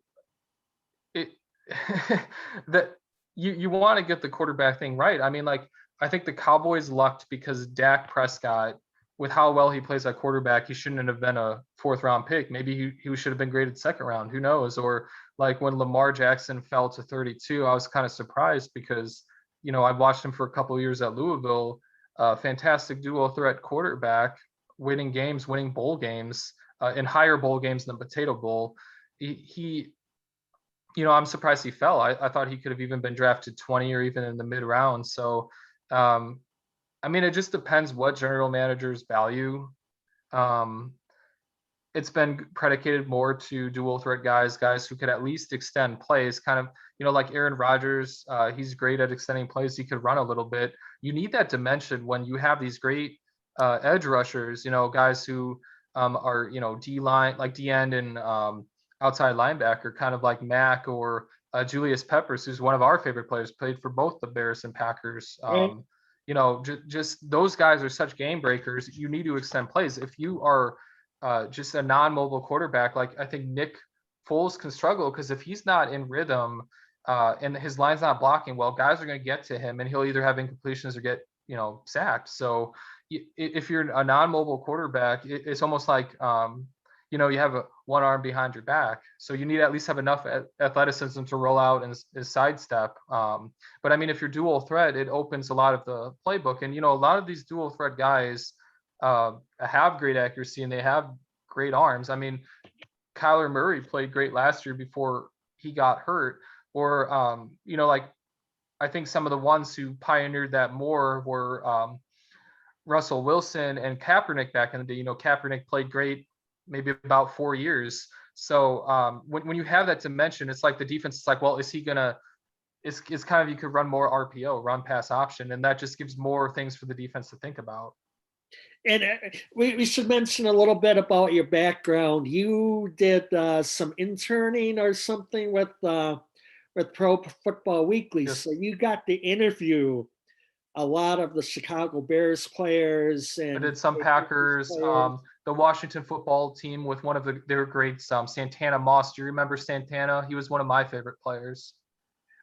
it that you want to get the quarterback thing right. I mean, like I think the Cowboys lucked because Dak Prescott, with how well he plays at quarterback, he shouldn't have been a fourth round pick. Maybe he should have been graded second round. Who knows? Or like when Lamar Jackson fell to 32, I was kind of surprised because I watched him for a couple of years at Louisville. Fantastic dual threat quarterback, winning games, winning bowl games, in higher bowl games than Potato Bowl. He I'm surprised he fell. I thought he could have even been drafted 20 or even in the mid round. So, um, I mean, it just depends what general managers value. Um, it's been predicated more to dual threat guys who could at least extend plays, kind of, like Aaron Rodgers. He's great at extending plays. He could run a little bit. You need that dimension when you have these great edge rushers, guys who are, D line, like D end and outside linebacker, kind of like Mack or Julius Peppers, who's one of our favorite players, played for both the Bears and Packers. Right. Just those guys are such game breakers. You need to extend plays. If you are just a non-mobile quarterback, like I think Nick Foles can struggle because if he's not in rhythm and his line's not blocking well, guys are going to get to him and he'll either have incompletions or get sacked. So if you're a non-mobile quarterback, it's almost like you have one arm behind your back, so you need to at least have enough athleticism to roll out and sidestep. But I mean, if you're dual threat, it opens a lot of the playbook, and a lot of these dual threat guys have great accuracy and they have great arms. I mean, Kyler Murray played great last year before he got hurt. Or, like I think some of the ones who pioneered that more were Russell Wilson and Kaepernick back in the day. Kaepernick played great maybe about 4 years. So when you have that dimension, it's like the defense is like, well, is he going to it's kind of, you could run more RPO, run pass option, and that just gives more things for the defense to think about. And we should mention a little bit about your background. You did some interning or something with Pro Football Weekly. Yes. So you got to interview a lot of the Chicago Bears players. And I did some Packers, the Washington football team with one of their greats, Santana Moss. Do you remember Santana? He was one of my favorite players.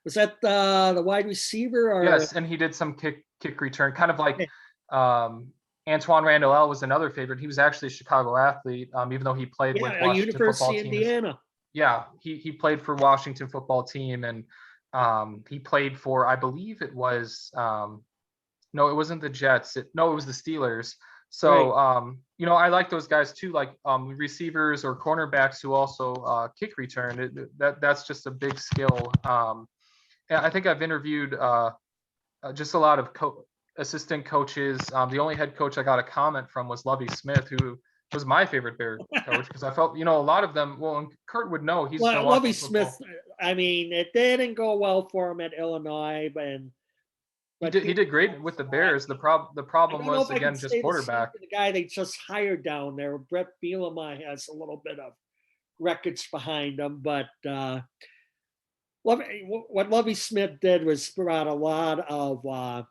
Was that the wide receiver? Or? Yes, and he did some kick return, kind of like Antoine Randall was another favorite. He was actually a Chicago athlete, even though he played with Washington University football Indiana. Yeah, he played for Washington football team, and he played for, I believe it was, no, it wasn't the Jets. It was the Steelers. So, right. I like those guys too, like receivers or cornerbacks who also kick return. That's just a big skill. And I think I've interviewed just a lot of assistant coaches. The only head coach I got a comment from was Lovie Smith, who was my favorite Bear coach, because I felt, a lot of them, well, and Kurt would know. He's Lovie Smith, I mean, it didn't go well for him at Illinois, but he did great with the Bears. The problem was, again, just quarterback. The guy they just hired down there, Brett Bielema, has a little bit of records behind him, but what Lovie Smith did was brought a lot of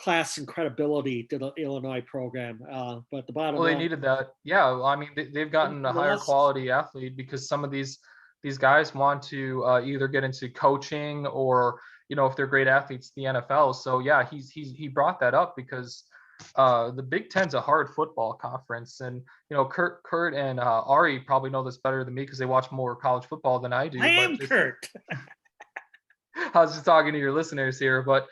class and credibility to the Illinois program. But the bottom line, they needed that. Yeah, I mean, they've gotten a higher quality athlete because some of these guys want to either get into coaching or, if they're great athletes, the NFL. So yeah, he brought that up because the Big Ten's a hard football conference, and Kurt and Ari probably know this better than me because they watch more college football than I do. I am Kurt. I was just talking to your listeners here, but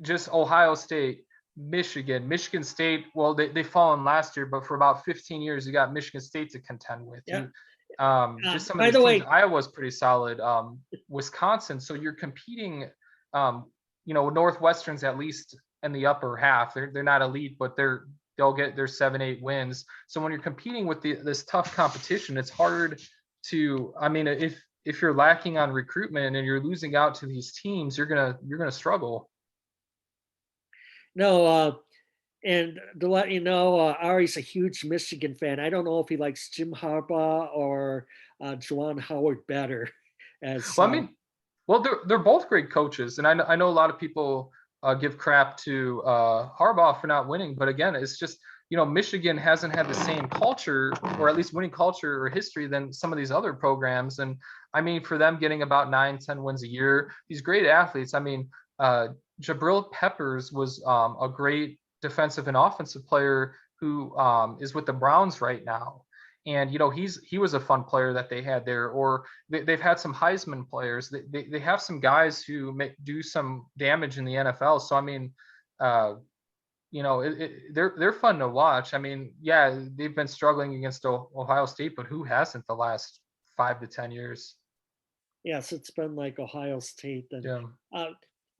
just Ohio State, Michigan State. Well, they fallen last year, but for about 15 years, you got Michigan State to contend with. Yeah. Just some of these teams. Iowa's pretty solid. Wisconsin. So you're competing. Northwestern's at least in the upper half. They're not elite, but they'll get their 7-8 wins. So when you're competing with this tough competition, it's hard to. I mean, if you're lacking on recruitment and you're losing out to these teams, you're gonna struggle. No, and to let you know, Ari's a huge Michigan fan. I don't know if he likes Jim Harbaugh or Juwan Howard better. They're both great coaches, and I know a lot of people give crap to Harbaugh for not winning, but again, it's just Michigan hasn't had the same culture, or at least winning culture or history, than some of these other programs. And I mean, for them getting about 9, 10 wins a year, these great athletes. I mean, Jabril Peppers was a great defensive and offensive player who is with the Browns right now. And he was a fun player that they had there. Or they've had some Heisman players. They have some guys who do some damage in the NFL. So I mean, they're fun to watch. I mean, yeah, they've been struggling against Ohio State, but who hasn't the last 5 to 10 years? Yes, it's been like Ohio State. And Yeah.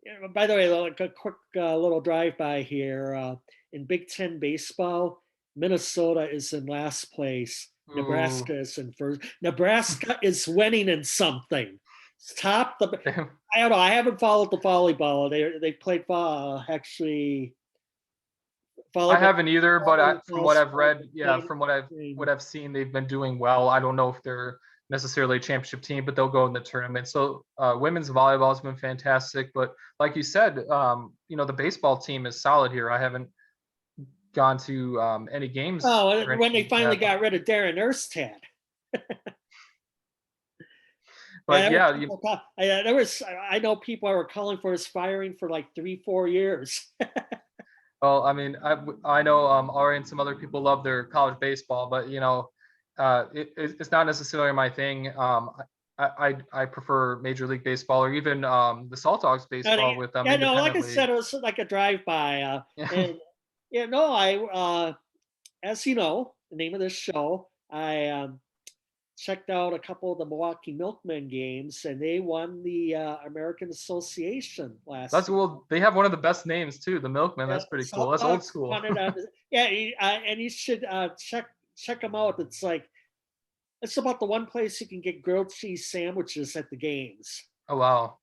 yeah, by the way, like a quick little drive-by here. In Big Ten baseball, Minnesota is in last place. Ooh. Nebraska is in first. Nebraska is winning in something. Top the. I don't know. I haven't followed the volleyball. They played actually I volleyball. haven't either, but from what I've read, yeah, Played- from what I've seen, they've been doing well. I don't know if they're necessarily a championship team, but they'll go in the tournament. So women's volleyball has been fantastic. But like you said, the baseball team is solid here. I haven't gone to any games Oh, or when they anything finally yet, got rid of Darren Erstad. but Yeah, yeah, there was. I know people were calling for his firing for like 3-4 years. well, I mean, I know Ari and some other people love their college baseball, but it's not necessarily my thing. I prefer Major League Baseball, or even the Salt Dogs And, baseball with them yeah, no, like I independently. said, it was like a drive-by. And yeah, no, as you know, the name of this show, I checked out a couple of the Milwaukee Milkmen games, and they won the American Association last That's year. well, they have one of the best names too, the Milkman. Yeah, That's pretty cool. Salt That's old Dogs school. won it on. Yeah, and you should check them out. It's about the one place you can get grilled cheese sandwiches at the games. Oh wow.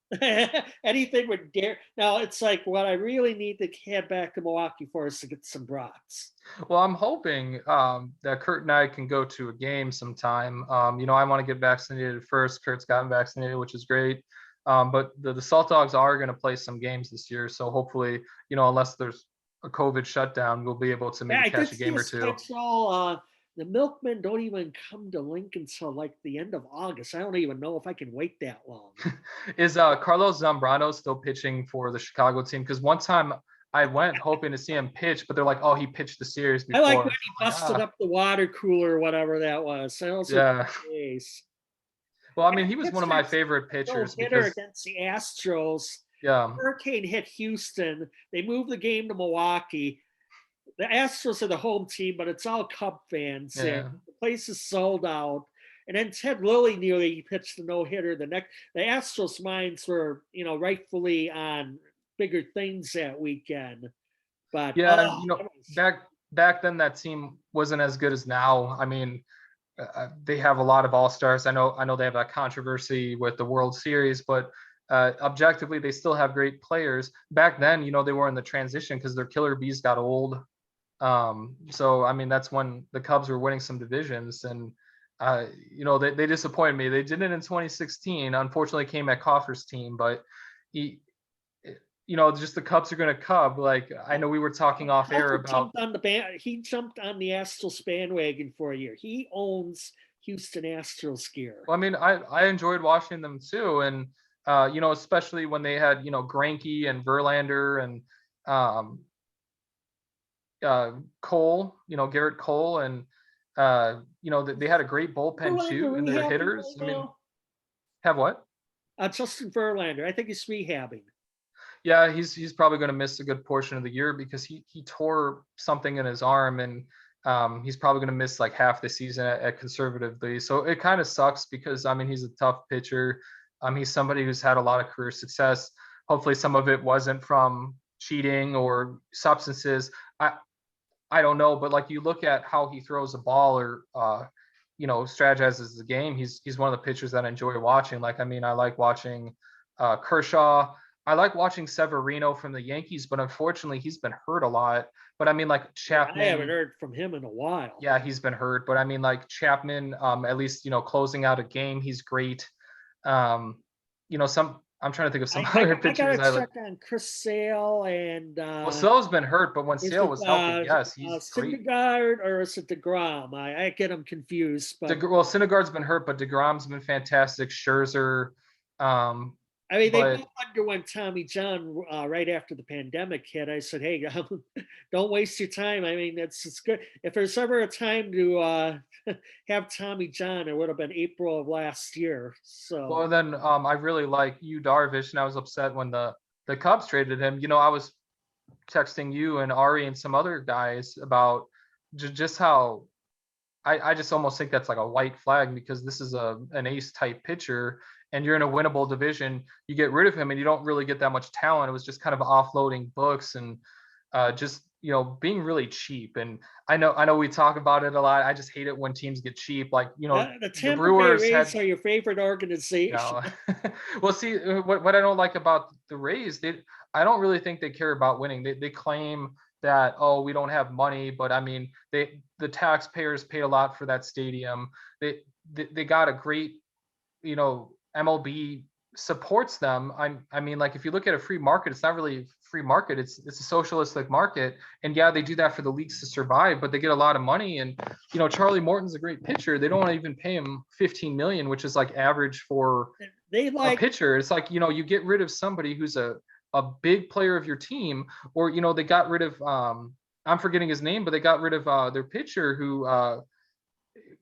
Anything with dare. Now it's like what I really need to head back to Milwaukee for is to get some brats. Well, I'm hoping that Kurt and I can go to a game sometime. I want to get vaccinated first. Kurt's gotten vaccinated, which is great. But the Salt Dogs are going to play some games this year, so hopefully, unless there's a COVID shutdown, we'll be able to Yeah, maybe I did catch a see game a or two. schedule. The Milkmen don't even come to Lincoln until like the end of August. I don't even know if I can wait that long. Is Carlos Zambrano still pitching for the Chicago team? Because one time I went hoping to see him pitch, but they're like, "Oh, he pitched the series I like before." when And he I'm like, busted up the water cooler or whatever that was. I also yeah. case. Well, I And mean, he was one of my Pittsburgh's favorite no pitchers hitter because, against the Astros. yeah, Hurricane hit Houston. They moved the game to Milwaukee. The Astros are the home team, but it's all Cub fans there. yeah. The place is sold out. And then Ted Lilly nearly pitched a no hitter. The Astros minds were, rightfully on bigger things that weekend. But Yeah, back then that team wasn't as good as now. I mean, they have a lot of all stars. I know they have a controversy with the World Series, but objectively they still have great players. Back then, they were in the transition because their killer bees got old. So I mean, that's when the Cubs were winning some divisions, and they disappointed me. They did it in 2016. Unfortunately, came at Coffer's team, but he, just the Cubs are going to Cub. Like I know we were talking off air about. He jumped on the Astros bandwagon for a year. He owns Houston Astros gear. Well, I mean, I enjoyed watching them too, and especially when they had Greinke and Verlander and um, Cole, Garrett Cole, and they had a great bullpen Verlander too, and their rehabbing hitters. right I mean, now? have what? Justin Verlander. I think he's rehabbing. Yeah, he's probably going to miss a good portion of the year because he tore something in his arm, and he's probably going to miss like half the season at conservatively. So it kind of sucks because I mean he's a tough pitcher. He's somebody who's had a lot of career success. Hopefully, some of it wasn't from cheating or substances. I don't know, but like you look at how he throws a ball or strategizes the game. He's one of the pitchers that I enjoy watching. Like I mean, I like watching Kershaw. I like watching Severino from the Yankees, but unfortunately he's been hurt a lot. But I mean, like I haven't Chapman, heard from him in a while. yeah, he's been hurt. But I mean, like Chapman, at least closing out a game, he's great. Um, some I'm trying to think of some I, other I gotta pitchers I like. check on Chris Sale and Well, Sale's been hurt, but when is Sale it was healthy, yes, he's great. Syndergaard or is it DeGrom? I get them confused, but Well, Syndergaard's been hurt, but DeGrom's been fantastic. Scherzer, um, I mean, they but both underwent Tommy John right after the pandemic hit. I said, "Hey, don't waste your time." I mean, it's good. If there's ever a time to have Tommy John, it would have been April of last year. So well, then I really like you, Darvish, and I was upset when the Cubs traded him. I was texting you and Ari and some other guys about just how I just almost think that's like a white flag because this is an ace type pitcher and you're in a winnable division. You get rid of him and you don't really get that much talent. It was just kind of offloading books and just being really cheap. And I know we talk about it a lot. I just hate it when teams get cheap. Like the the Tampa Bay Brewers Rays had. are your favorite organization. No. Well, see, what I don't like about the Rays, I don't really think they care about winning. They claim that, oh, we don't have money, but I mean, the taxpayers paid a lot for that stadium. They got a great, MLB supports them. I mean, like if you look at a free market, it's not really a free market. It's a socialistic market, and yeah, they do that for the leagues to survive, but they get a lot of money. And Charlie Morton's a great pitcher. They don't want to even pay him 15 million, which is like average for They a like pitcher. It's like you get rid of somebody who's a big player of your team, or they got rid of I'm forgetting his name, but they got rid of their pitcher who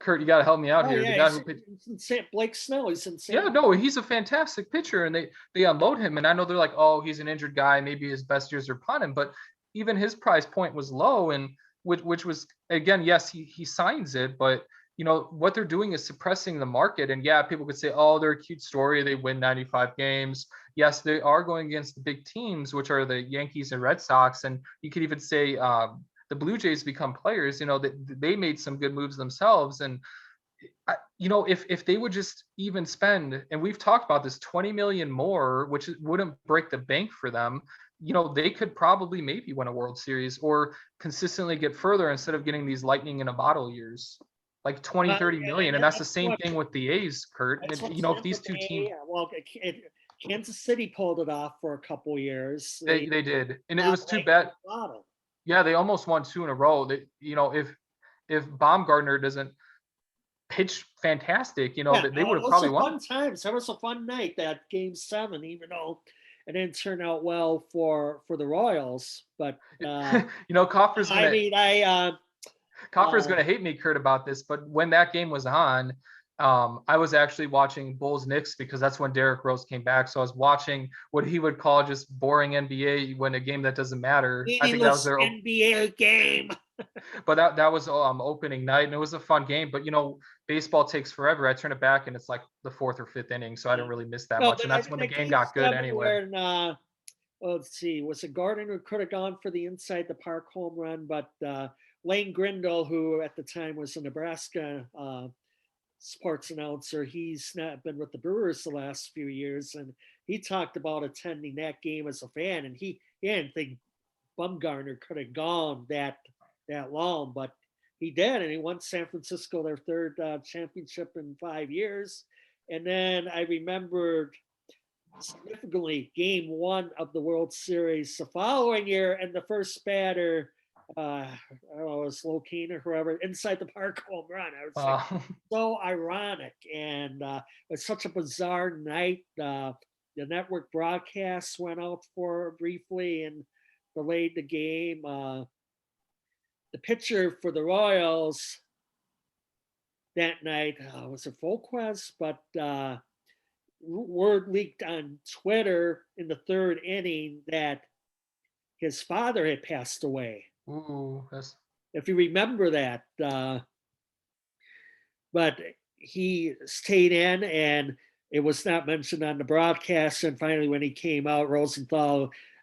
Kurt, you got to help me out oh here. The yeah, guy who pitched. Blake Snow. He's in Yeah, no, he's a fantastic pitcher, and they unload him. And I know they're like, oh, he's an injured guy. Maybe his best years are upon him, but even his price point was low, and which was again, yes, he signs it, but what they're doing is suppressing the market. And yeah, people could say, oh, they're a cute story. They win 95 games. Yes, they are going against the big teams, which are the Yankees and Red Sox, and you could even say the Blue Jays become players. They made some good moves themselves, and if they would just even spend, and we've talked about this, 20 million more, which wouldn't break the bank for them, they could probably maybe win a World Series or consistently get further instead of getting these lightning in a bottle years, like 20, 30 million. And that's the same thing with the A's, Kurt. That's And, what if these two teams, Kansas City pulled it off for a couple years. they did, and it was too bad. Yeah, they almost won 2 in a row. If Baumgartner doesn't pitch fantastic, they would have probably won. Fun times. That was a fun night, that Game 7, even though it didn't turn out well for the Royals. But Coffer's gonna. Coffer's uh, gonna hate me, Kurt, about this. But when that game was on, I was actually watching Bulls Knicks because that's when Derrick Rose came back. So I was watching what he would call just boring NBA when a game that doesn't matter. I think that was their NBA game. But that was opening night, and it was a fun game. But baseball takes forever. I turn it back, and it's like the 4th or 5th inning, so I didn't really miss that much. And that's when the game got good anyway. Let's see, was it Gardner who could have gone for the inside the park home run? But Lane Grindle, who at the time was a Nebraska sports announcer, he's not been with the Brewers the last few years, and he talked about attending that game as a fan, and he didn't think Bumgarner could have gone that long, but he did, and he won San Francisco their 3rd championship in 5 years. And then I remembered significantly Game 1 of the World Series the following year, and the first batter, I don't know, it was Lokine or whoever, inside the park home run. I was like, so ironic, and it's such a bizarre night. The network broadcasts went out for briefly and delayed the game. The pitcher for the Royals that night was it Volquez, but word leaked on Twitter in the 3rd inning that his father had passed away. Ooh, if you remember that. But he stayed in, and it was not mentioned on the broadcast. And finally, when he came out,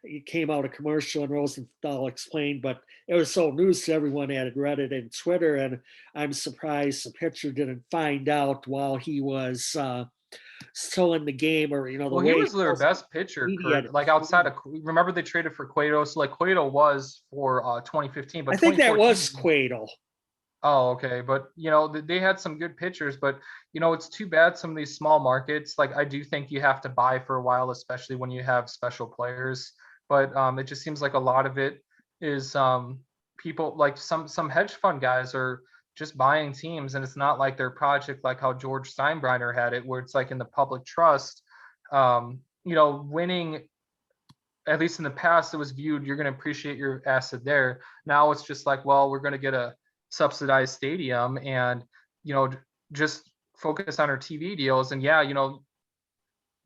he came out a commercial, and Rosenthal explained, but it was so news to everyone that had read it in Twitter, and I'm surprised the pitcher didn't find out while he was still in the game, or the well, way he was their best pitcher, Kurt. Like outside of, remember they traded for Cueto, so like Cueto was for 2015, but I think that was Cueto. Oh, okay. But they had some good pitchers, but it's too bad some of these small markets. Like I do think you have to buy for a while, especially when you have special players. But it just seems like a lot of it is people like some hedge fund guys are just buying teams, and it's not like their project like how George Steinbrenner had it, where it's like in the public trust. Winning, at least in the past, it was viewed you're going to appreciate your asset there. Now it's just like, well, we're going to get a subsidized stadium and you know just focus on our TV deals. And yeah,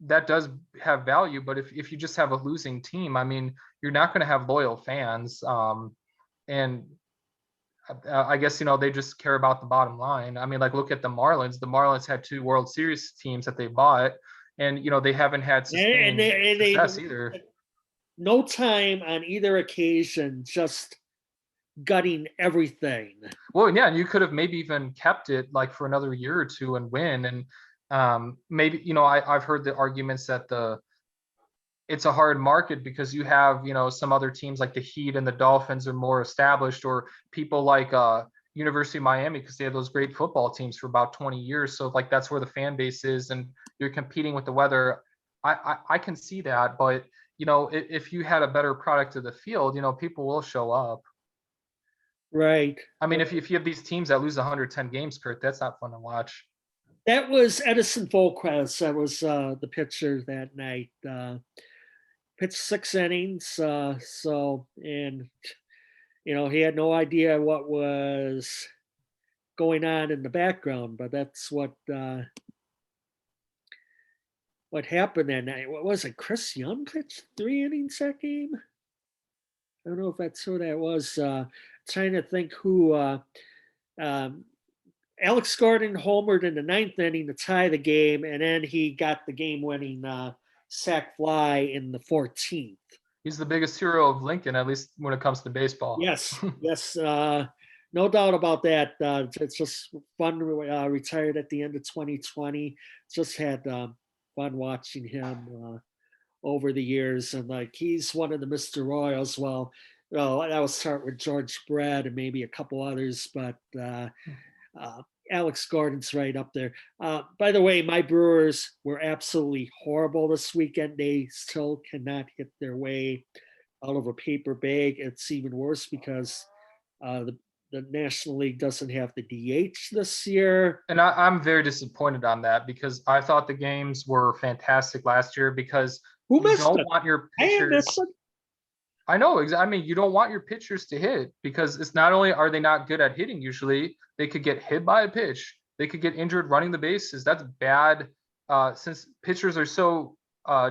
that does have value, but if you just have a losing team, I mean, you're not going to have loyal fans. And I guess they just care about the bottom line. I mean, like look at the Marlins. The Marlins had two World Series teams that they bought, and they haven't had And sustained they success either. no time on either occasion, just gutting everything. Well, yeah, and you could have maybe even kept it like for another year or two and win. And maybe I've heard the arguments that it's a hard market because you have some other teams like the Heat and the Dolphins are more established, or people like University of Miami, because they have those great football teams for about 20 years. So like that's where the fan base is, and you're competing with the weather. I can see that, but if you had a better product of the field, people will show up. Right. I mean, if you have these teams that lose 110 games, Kurt, that's not fun to watch. That was Edison Volquez. That was the pitcher that night. Pitched 6 innings. And he had no idea what was going on in the background, but that's what happened that night. What was it? Chris Young pitched 3 innings that game. I don't know if that's who that was. Trying to think who. Alex Gordon homered in the 9th inning to tie the game, and then he got the game-winning sac fly in the 14th. He's the biggest hero of Lincoln, at least when it comes to baseball. Yes, yes, no doubt about that. It's just fun. Retired at the end of 2020. Just had fun watching him over the years, and like he's one of the Mr. Royals. Well, that was start with George Brett and maybe a couple others, but Alex Gordon's right up there. By the way, my Brewers were absolutely horrible this weekend. They still cannot hit their way out of a paper bag. It's even worse because the National League doesn't have the DH this year. And I'm very disappointed on that because I thought the games were fantastic last year because Who you missed don't it? want your I pitchers. missed it. I know. I mean, you don't want your pitchers to hit because it's not only are they not good at hitting, usually they could get hit by a pitch. They could get injured running the bases. That's bad since pitchers are so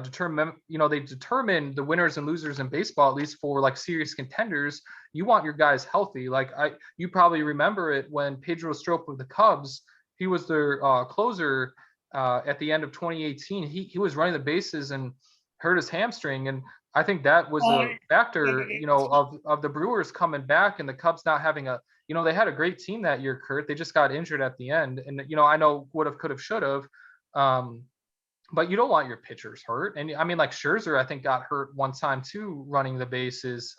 determined. They determine the winners and losers in baseball, at least for like serious contenders. You want your guys healthy. Like you probably remember it when Pedro Strop of the Cubs, he was their closer at the end of 2018. He was running the bases and hurt his hamstring, and I think that was a factor, of the Brewers coming back and the Cubs not having they had a great team that year, Kurt. They just got injured at the end. And, I know would have, could have, should have. But you don't want your pitchers hurt. And I mean, like Scherzer, I think got hurt one time too, running the bases.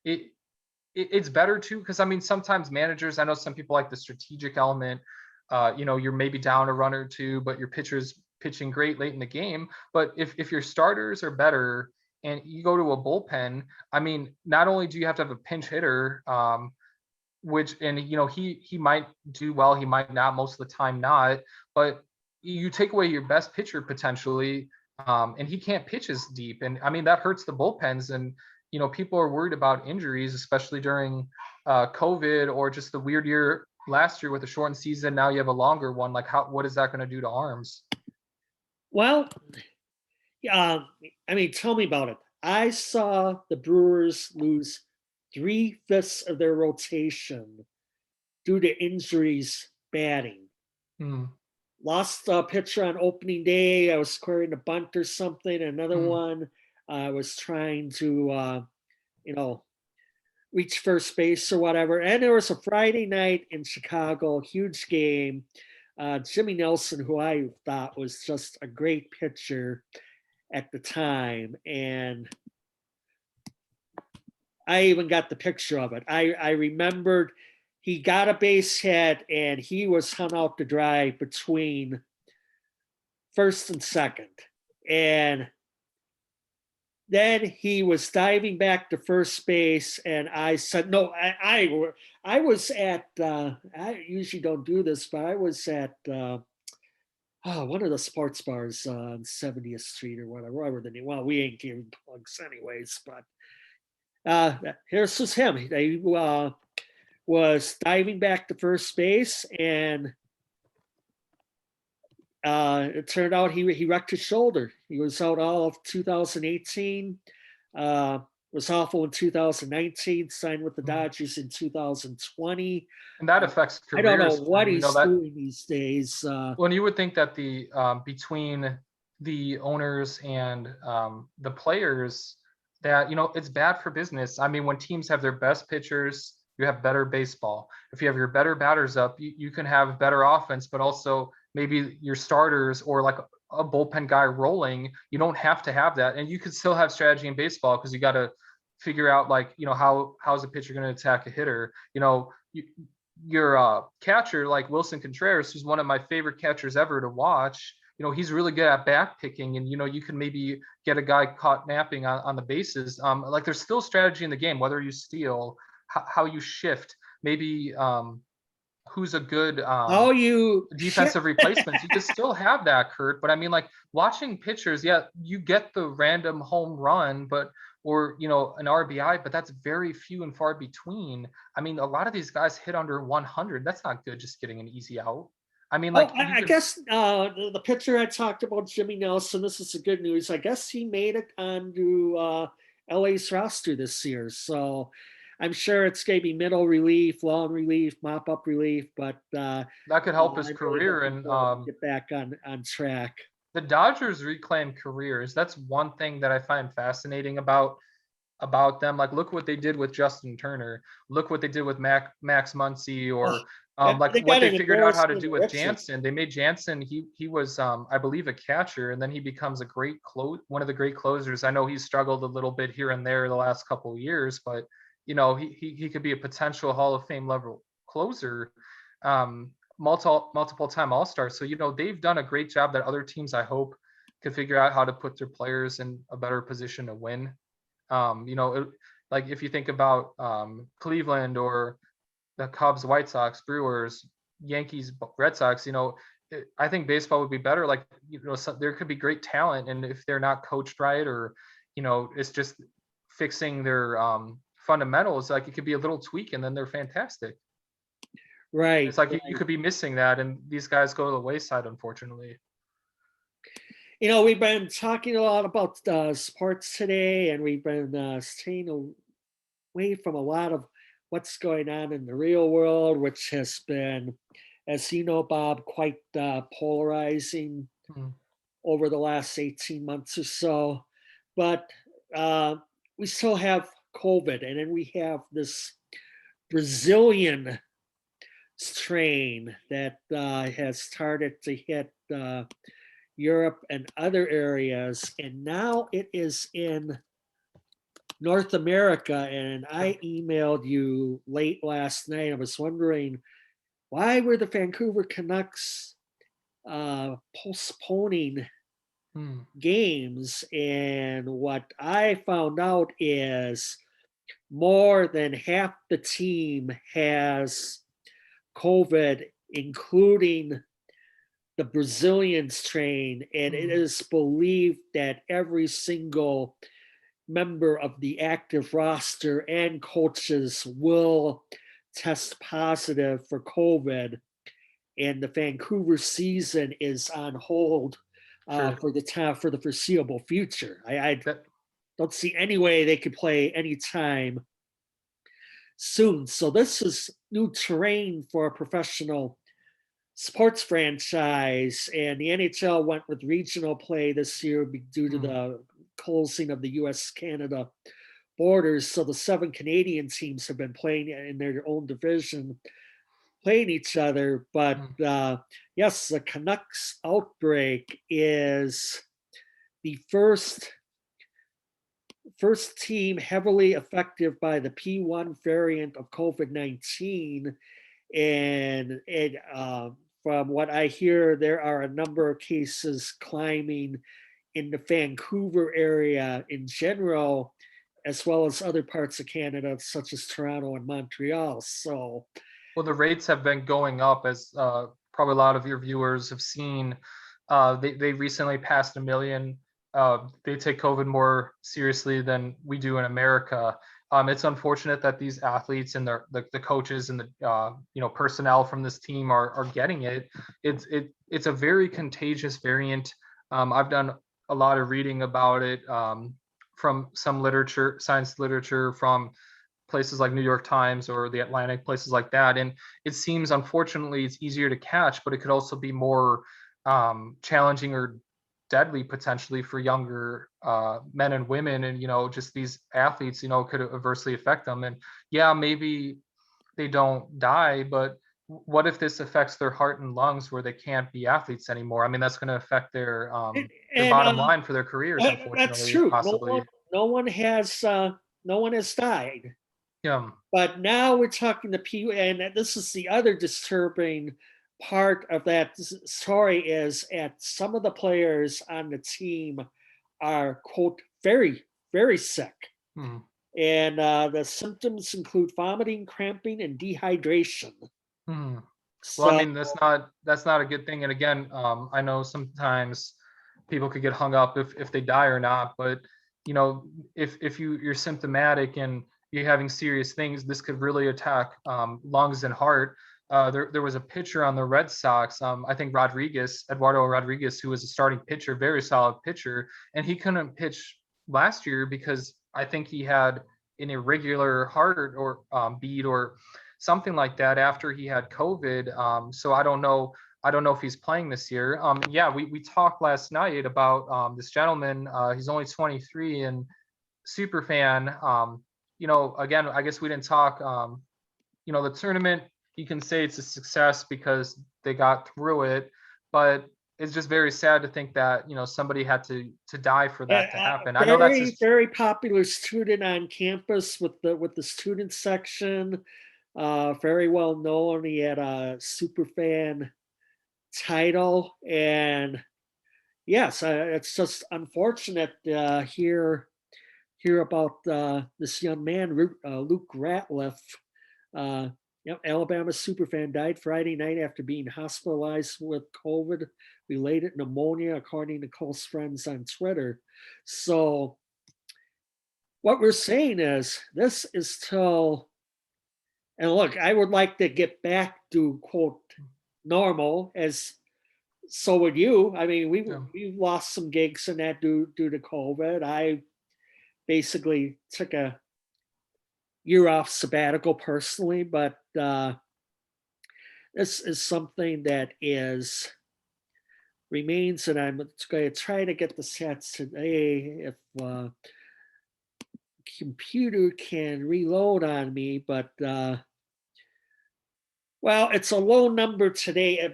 It's better too, because I mean, sometimes managers, I know some people like the strategic element. You're maybe down a run or two, but your pitcher's pitching great late in the game. But if your starters are better, and you go to a bullpen, I mean, not only do you have to have a pinch hitter, which, and he might do well, he might not, most of the time not, but you take away your best pitcher potentially, and he can't pitch as deep. And I mean, that hurts the bullpens. And, people are worried about injuries, especially during COVID or just the weird year last year with a shortened season. Now you have a longer one. Like what is that going to do to arms? Well, I mean, tell me about it. I saw the Brewers lose 3/5 of their rotation due to injuries batting. Lost a pitcher on opening day. I was squaring a bunt or something. Another one, I was trying to, reach first base or whatever. And there was a Friday night in Chicago, huge game. Jimmy Nelson, who I thought was just a great pitcher at the time, and I even got the picture of it. I remembered he got a base hit and he was hung out to dry between first and second. And then he was diving back to first base, and I said, "No, I was at. I usually don't do this, but I was at one of the sports bars on 70th Street or whatever the name. Well, we ain't giving plugs anyways, but here's just him. He was diving back to first base, and it turned out he wrecked his shoulder. He was out all of 2018. Was awful in 2019. Signed with the Dodgers in 2020. And that affects I don't know careers. what You know, he's that doing these days. when you would think that the between the owners and the players, that it's bad for business. I mean, when teams have their best pitchers, you have better baseball. If you have your better batters up, you can have better offense, but also maybe your starters or like a bullpen guy rolling. You don't have to have that, and you can still have strategy in baseball because you got to figure out, like, how's a pitcher going to attack a hitter. Your catcher, like Wilson Contreras, who's one of my favorite catchers ever to watch, he's really good at back picking, and you can maybe get a guy caught napping on the bases. Like, there's still strategy in the game, whether you steal, how you shift, maybe who's a good How you defensive replacements. You could still have that, Kurt. But I mean, like, watching pitchers, yeah, you get the random home run, or an RBI, but that's very few and far between. I mean, a lot of these guys hit under 100. That's not good, just getting an easy out. I mean, like, I guess the pitcher I talked about, Jimmy Nelson, this is the good news. I guess he made it onto LA's roster this year. So I'm sure it's going to be middle relief, long relief, mop up relief, but that could help his career. And get back on track. The Dodgers reclaim careers. That's one thing that I find fascinating about them. Like, look what they did with Justin Turner. Look what they did with Max Muncy, or like what they figured out how to do with Jansen. They made Jansen. He was I believe a catcher, and then he becomes one of the great closers. I know he's struggled a little bit here and there the last couple of years, but he could be a potential Hall of Fame level closer. Multiple time All-Star. So they've done a great job that other teams, I hope, could figure out how to put their players in a better position to win. Like, if you think about Cleveland or the Cubs, White Sox, Brewers, Yankees, Red Sox, I think baseball would be better. Like, there could be great talent, and if they're not coached right, or it's just fixing their fundamentals, like, it could be a little tweak and then they're fantastic. Right. It's like you could be missing that, and these guys go to the wayside, unfortunately. We've been talking a lot about sports today, and we've been staying away from a lot of what's going on in the real world, which has been, as you know, Bob, quite polarizing over the last 18 months or so. But we still have COVID, and then we have this Brazilian strain that has started to hit Europe and other areas, and now it is in North America. And I emailed you late last night. I was wondering, why were the Vancouver Canucks postponing games? And what I found out is more than half the team has COVID, including the Brazilian strain, and it is believed that every single member of the active roster and coaches will test positive for COVID, and the Vancouver season is on hold for the foreseeable future. I don't see any way they could play anytime soon. So this is new terrain for a professional sports franchise, and the NHL went with regional play this year due to the closing of the US-Canada borders. So the 7 Canadian teams have been playing in their own division, playing each other. But yes, the Canucks outbreak is the first team heavily affected by the P1 variant of COVID-19. And from what I hear, there are a number of cases climbing in the Vancouver area in general, as well as other parts of Canada, such as Toronto and Montreal. So, Well, the rates have been going up, as probably a lot of your viewers have seen. They recently passed 1 million. They take COVID more seriously than we do in America. It's unfortunate that these athletes and the coaches and the personnel from this team are getting it. It's a very contagious variant. I've done a lot of reading about it, from some literature, science literature, from places like New York Times or the Atlantic, places like that. And it seems, unfortunately, it's easier to catch, but it could also be more challenging or deadly potentially for younger men and women. And, just these athletes, could adversely affect them. And yeah, maybe they don't die, but what if this affects their heart and lungs where they can't be athletes anymore? I mean, that's going to affect their and bottom line for their careers, that's unfortunately, true. possibly. No one has, no one has died. Yeah. But now we're talking to people, and this is the other disturbing part of that story is at some of the players on the team are, quote, very, very sick. Hmm. And the symptoms include vomiting, cramping, and dehydration. Hmm. Well, I So, mean, that's not a good thing. And again, I know sometimes people could get hung up if they die or not. But if you're symptomatic and you're having serious things, this could really attack lungs and heart. There was a pitcher on the Red Sox, I think Eduardo Rodriguez, who was a starting pitcher, very solid pitcher, and he couldn't pitch last year because I think he had an irregular heart or beat or something like that after he had COVID. So I don't know. I don't know if he's playing this year. Yeah, we talked last night about this gentleman. He's only 23 and super fan. Again, I guess we didn't talk. The tournament, you can say it's a success because they got through it, but it's just very sad to think that somebody had to die for that to happen. I know that's very, just. very popular student on campus with the student section. Very well known. He had a super fan title, and yes, it's just unfortunate hear about this young man, Luke Ratliff. Alabama superfan died Friday night after being hospitalized with COVID-related pneumonia, according to close friends on Twitter. So what we're saying is this is till, and look, I would like to get back to, quote, normal, as so would you. I mean, we lost some gigs in that due to COVID. I basically took a year off sabbatical personally, but this is something that remains, and I'm going to try to get the stats today if computer can reload on me, but well, it's a low number today.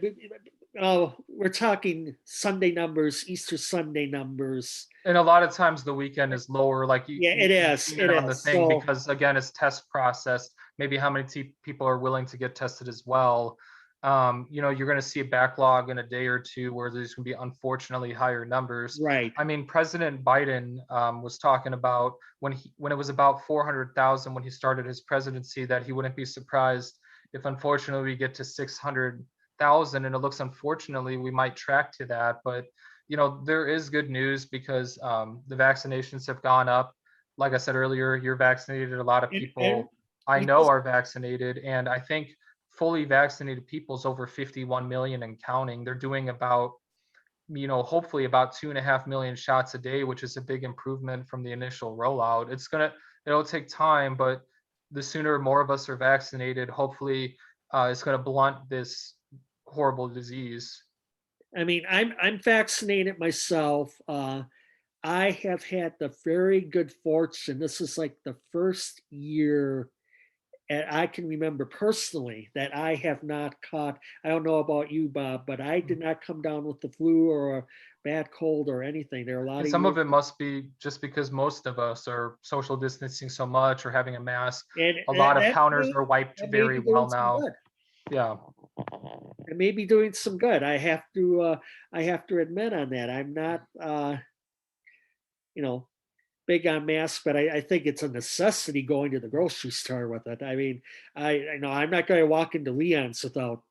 We're talking Sunday numbers, Easter Sunday numbers. And a lot of times the weekend is lower, like Yeah, it you've is. seen It it on the is. thing, So because again, it's test processed. Maybe how many people are willing to get tested as well. You're going to see a backlog in a day or two where there's going to be unfortunately higher numbers. right. I mean, President Biden was talking about when it was about 400,000 when he started his presidency, that he wouldn't be surprised if unfortunately we get to 600,000, and it looks, unfortunately, we might track to that. But there is good news because the vaccinations have gone up. Like I said earlier, you're vaccinated. A lot of And people I we know just, are vaccinated, and I think fully vaccinated people is over 51 million and counting. They're doing about, hopefully about 2.5 million shots a day, which is a big improvement from the initial rollout. It'll take time, but the sooner more of us are vaccinated, hopefully it's going to blunt this horrible disease. I mean, I'm vaccinated myself. I have had the very good fortune. This is like the first year, and I can remember personally that I have not caught. I don't know about you, Bob, but I did not come down with the flu or a bad cold or anything. There are a lot And of some years, of it must be just because most of us are social distancing so much or having a mask. and A lot of counters may, are wiped that may very be well doing some now. good. Yeah. It may be doing some good. I have to admit on that. I'm not you know, big on masks, but I think it's a necessity going to the grocery store with it. I mean, I know I'm not going to walk into Leon's without,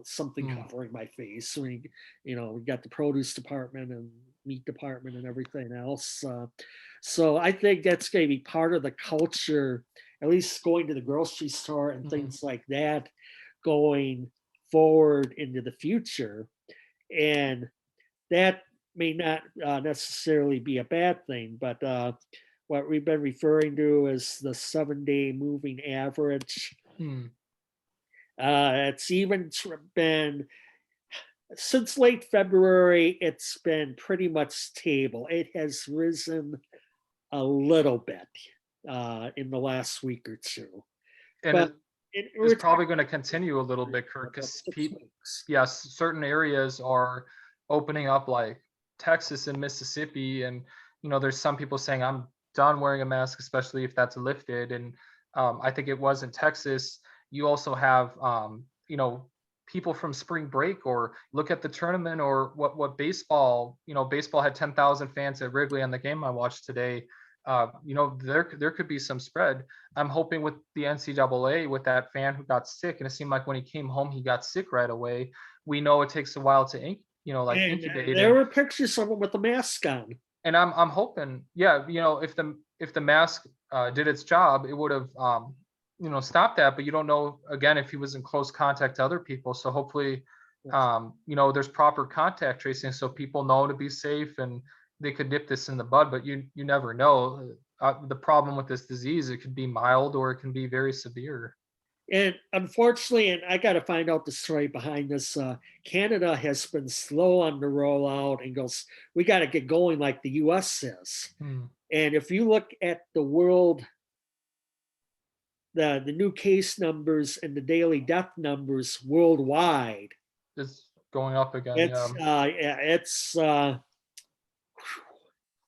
something Mm. covering my face. We got the produce department and meat department and everything else. So I think that's going to be part of the culture, at least going to the grocery store and Mm. things like that going forward into the future. And that may not necessarily be a bad thing, but what we've been referring to as the 7-day moving average. Mm. It's even been since late February, it's been pretty much stable. It has risen a little bit in the last week or two, And but it is we're probably talking going to continue a little bit, Kirk, about because 6 weeks. yes, certain areas are opening up, like Texas and Mississippi, and there's some people saying I'm done wearing a mask, especially if that's lifted. And I think it was in Texas. You also have people from spring break, or look at the tournament, or what baseball. Baseball had 10,000 fans at Wrigley on the game I watched today. There could be some spread. I'm hoping with the NCAA, with that fan who got sick, and it seemed like when he came home he got sick right away. We know it takes a while to And incubate. there and were and pictures of him with the mask on. and I'm hoping, yeah, if the mask did its job, it would have stopped that. But you don't know, again, if he was in close contact to other people. So hopefully, there's proper contact tracing so people know to be safe and they could nip this in the bud. But you never know. The problem with this disease, it could be mild or it can be very severe. And unfortunately, and I got to find out the story behind this. Canada has been slow on the rollout and goes, we got to get going like the US is. Hmm. And if you look at the world, the new case numbers and the daily death numbers worldwide, It's going up again. it's Yeah. yeah, it's Well,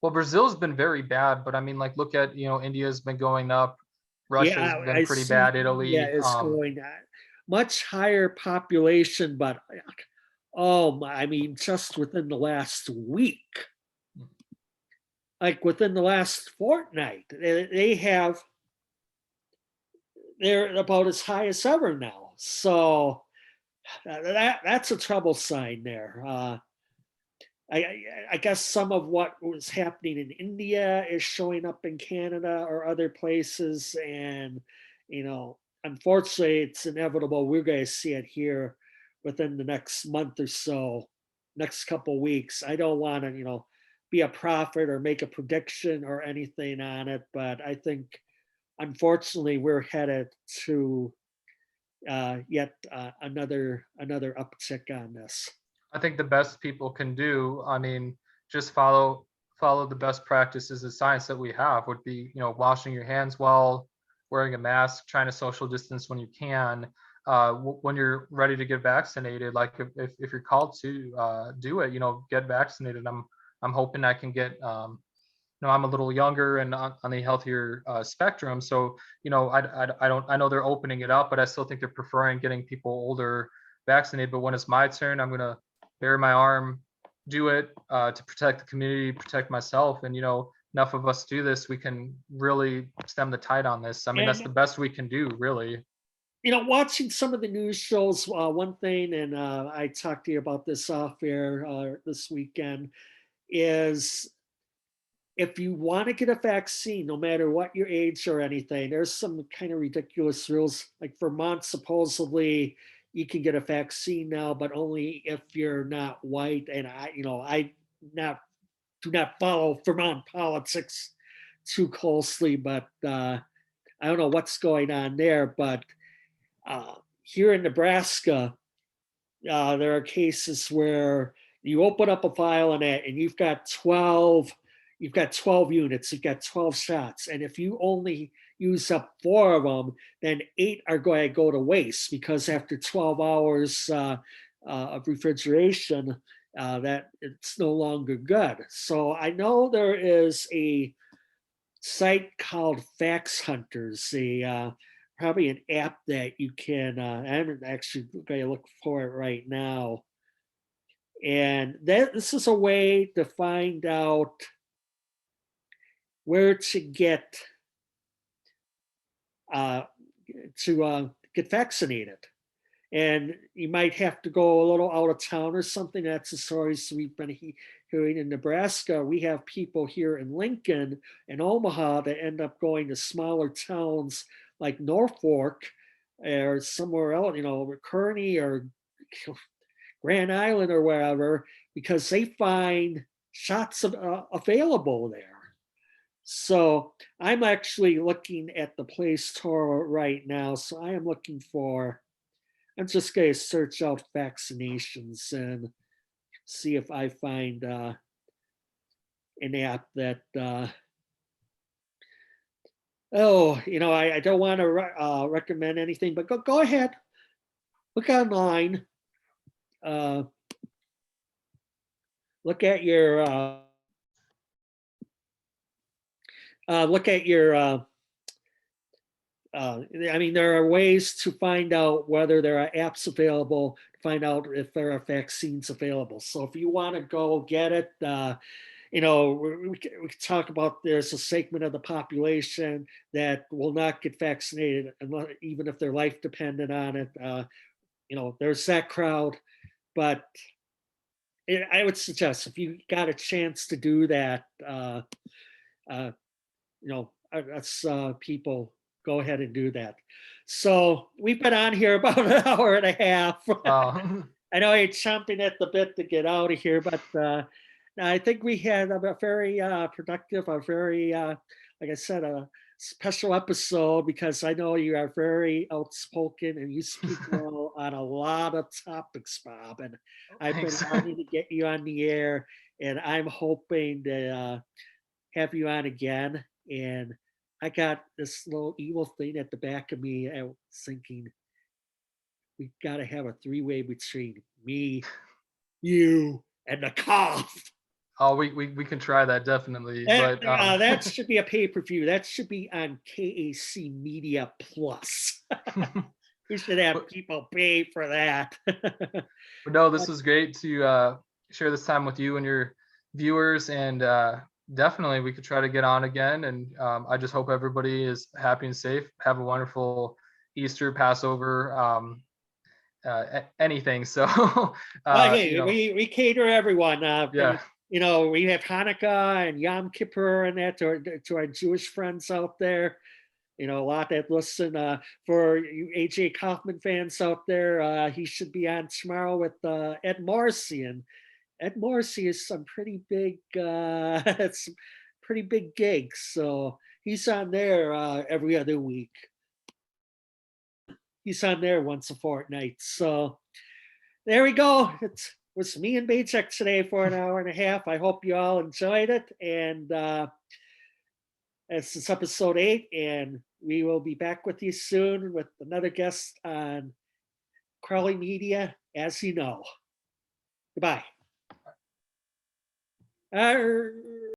Brazil's been very bad, but I mean, like, look at, India's been going up. yeah, Russia's been I pretty see bad. India Italy. is going much higher population, but oh, I mean, just within the last week, like within the last fortnight, they have they're about as high as ever now. So that's a trouble sign there. I guess some of what was happening in India is showing up in Canada or other places, and unfortunately, it's inevitable. We're going to see it here within the next month or so, next couple of weeks. I don't want to, be a prophet or make a prediction or anything on it, but I think unfortunately we're headed to yet another uptick on this. I think the best people can do, I mean, just follow the best practices of science that we have, would be, washing your hands well, wearing a mask, trying to social distance when you can. When you're ready to get vaccinated, like if you're called to do it, get vaccinated. I'm hoping I can get. I'm a little younger and on the healthier spectrum, so I know they're opening it up, but I still think they're preferring getting people older vaccinated. But when it's my turn, I'm gonna bury my arm, do it to protect the community, protect myself. And enough of us do this, we can really stem the tide on this. I mean, that's And the best we can do, really. watching some of the news shows, one thing, and I talked to you about this off air this weekend, is if you want to get a vaccine, no matter what your age or anything, there's some kind of ridiculous rules. Like Vermont, supposedly you can get a vaccine now, but only if you're not white. And I not do not follow Vermont politics too closely, but I don't know what's going on there. But here in Nebraska, there are cases where you open up a file on it and you've got 12 units, you've got 12 shots. And if you only use up 4 of them, then 8 are going to go to waste, because after 12 hours of refrigeration, that it's no longer good. So I know there is a site called Fax Hunters, probably an app that you can, I'm actually going to look for it right now. And this is a way to find out where to uh, get vaccinated. And you might have to go a little out of town or something. That's the stories we've been hearing in Nebraska. We have people here in Lincoln and Omaha that end up going to smaller towns like Norfolk or somewhere else, Kearney or Grand Island or wherever, because they find shots available there. So I'm actually looking at the Play Store right now. So I am looking for, I'm just going to search out vaccinations and see if I find an app that, I don't want to recommend anything, but go ahead, look online, look at your, there are ways to find out whether there are apps available, to find out if there are vaccines available. So if you want to go get it, we can talk about there's a segment of the population that will not get vaccinated, even if their life depended on it. There's that crowd. But I would suggest if you got a chance to do that, that's people go ahead and do that. So we've been on here about an hour and a half. I know you're chomping at the bit to get out of here, but I think we had a very productive, a very, like I said, a special episode, because I know you are very outspoken and you speak well on a lot of topics, Bob. And I've been wanting to get you on the air, and I'm hoping to have you on again. And I got this little evil thing at the back of me. I was thinking, we got to have a three-way between me, you, and the cough. Oh, we can try that, definitely. That, But that should be a pay-per-view. That should be on KAC Media Plus. We should have people pay for that. But no, this was great to share this time with you and your viewers, and definitely we could try to get on again. And I just hope everybody is happy and safe. Have a wonderful Easter, Passover, anything. So Hey, we cater everyone. yeah. We have Hanukkah and Yom Kippur and that to our Jewish friends out there. A lot that listen. For you AJ Kaufman fans out there, he should be on tomorrow with Ed Morrissey. And Ed Morrissey is some pretty big, it's pretty big gigs. So he's on there every other week. He's on there once a fortnight. So there we go. It was me and Bajek today for an hour and a half. I hope you all enjoyed it. And this is episode 8, and we will be back with you soon with another guest on Crowley Media, as you know. Goodbye.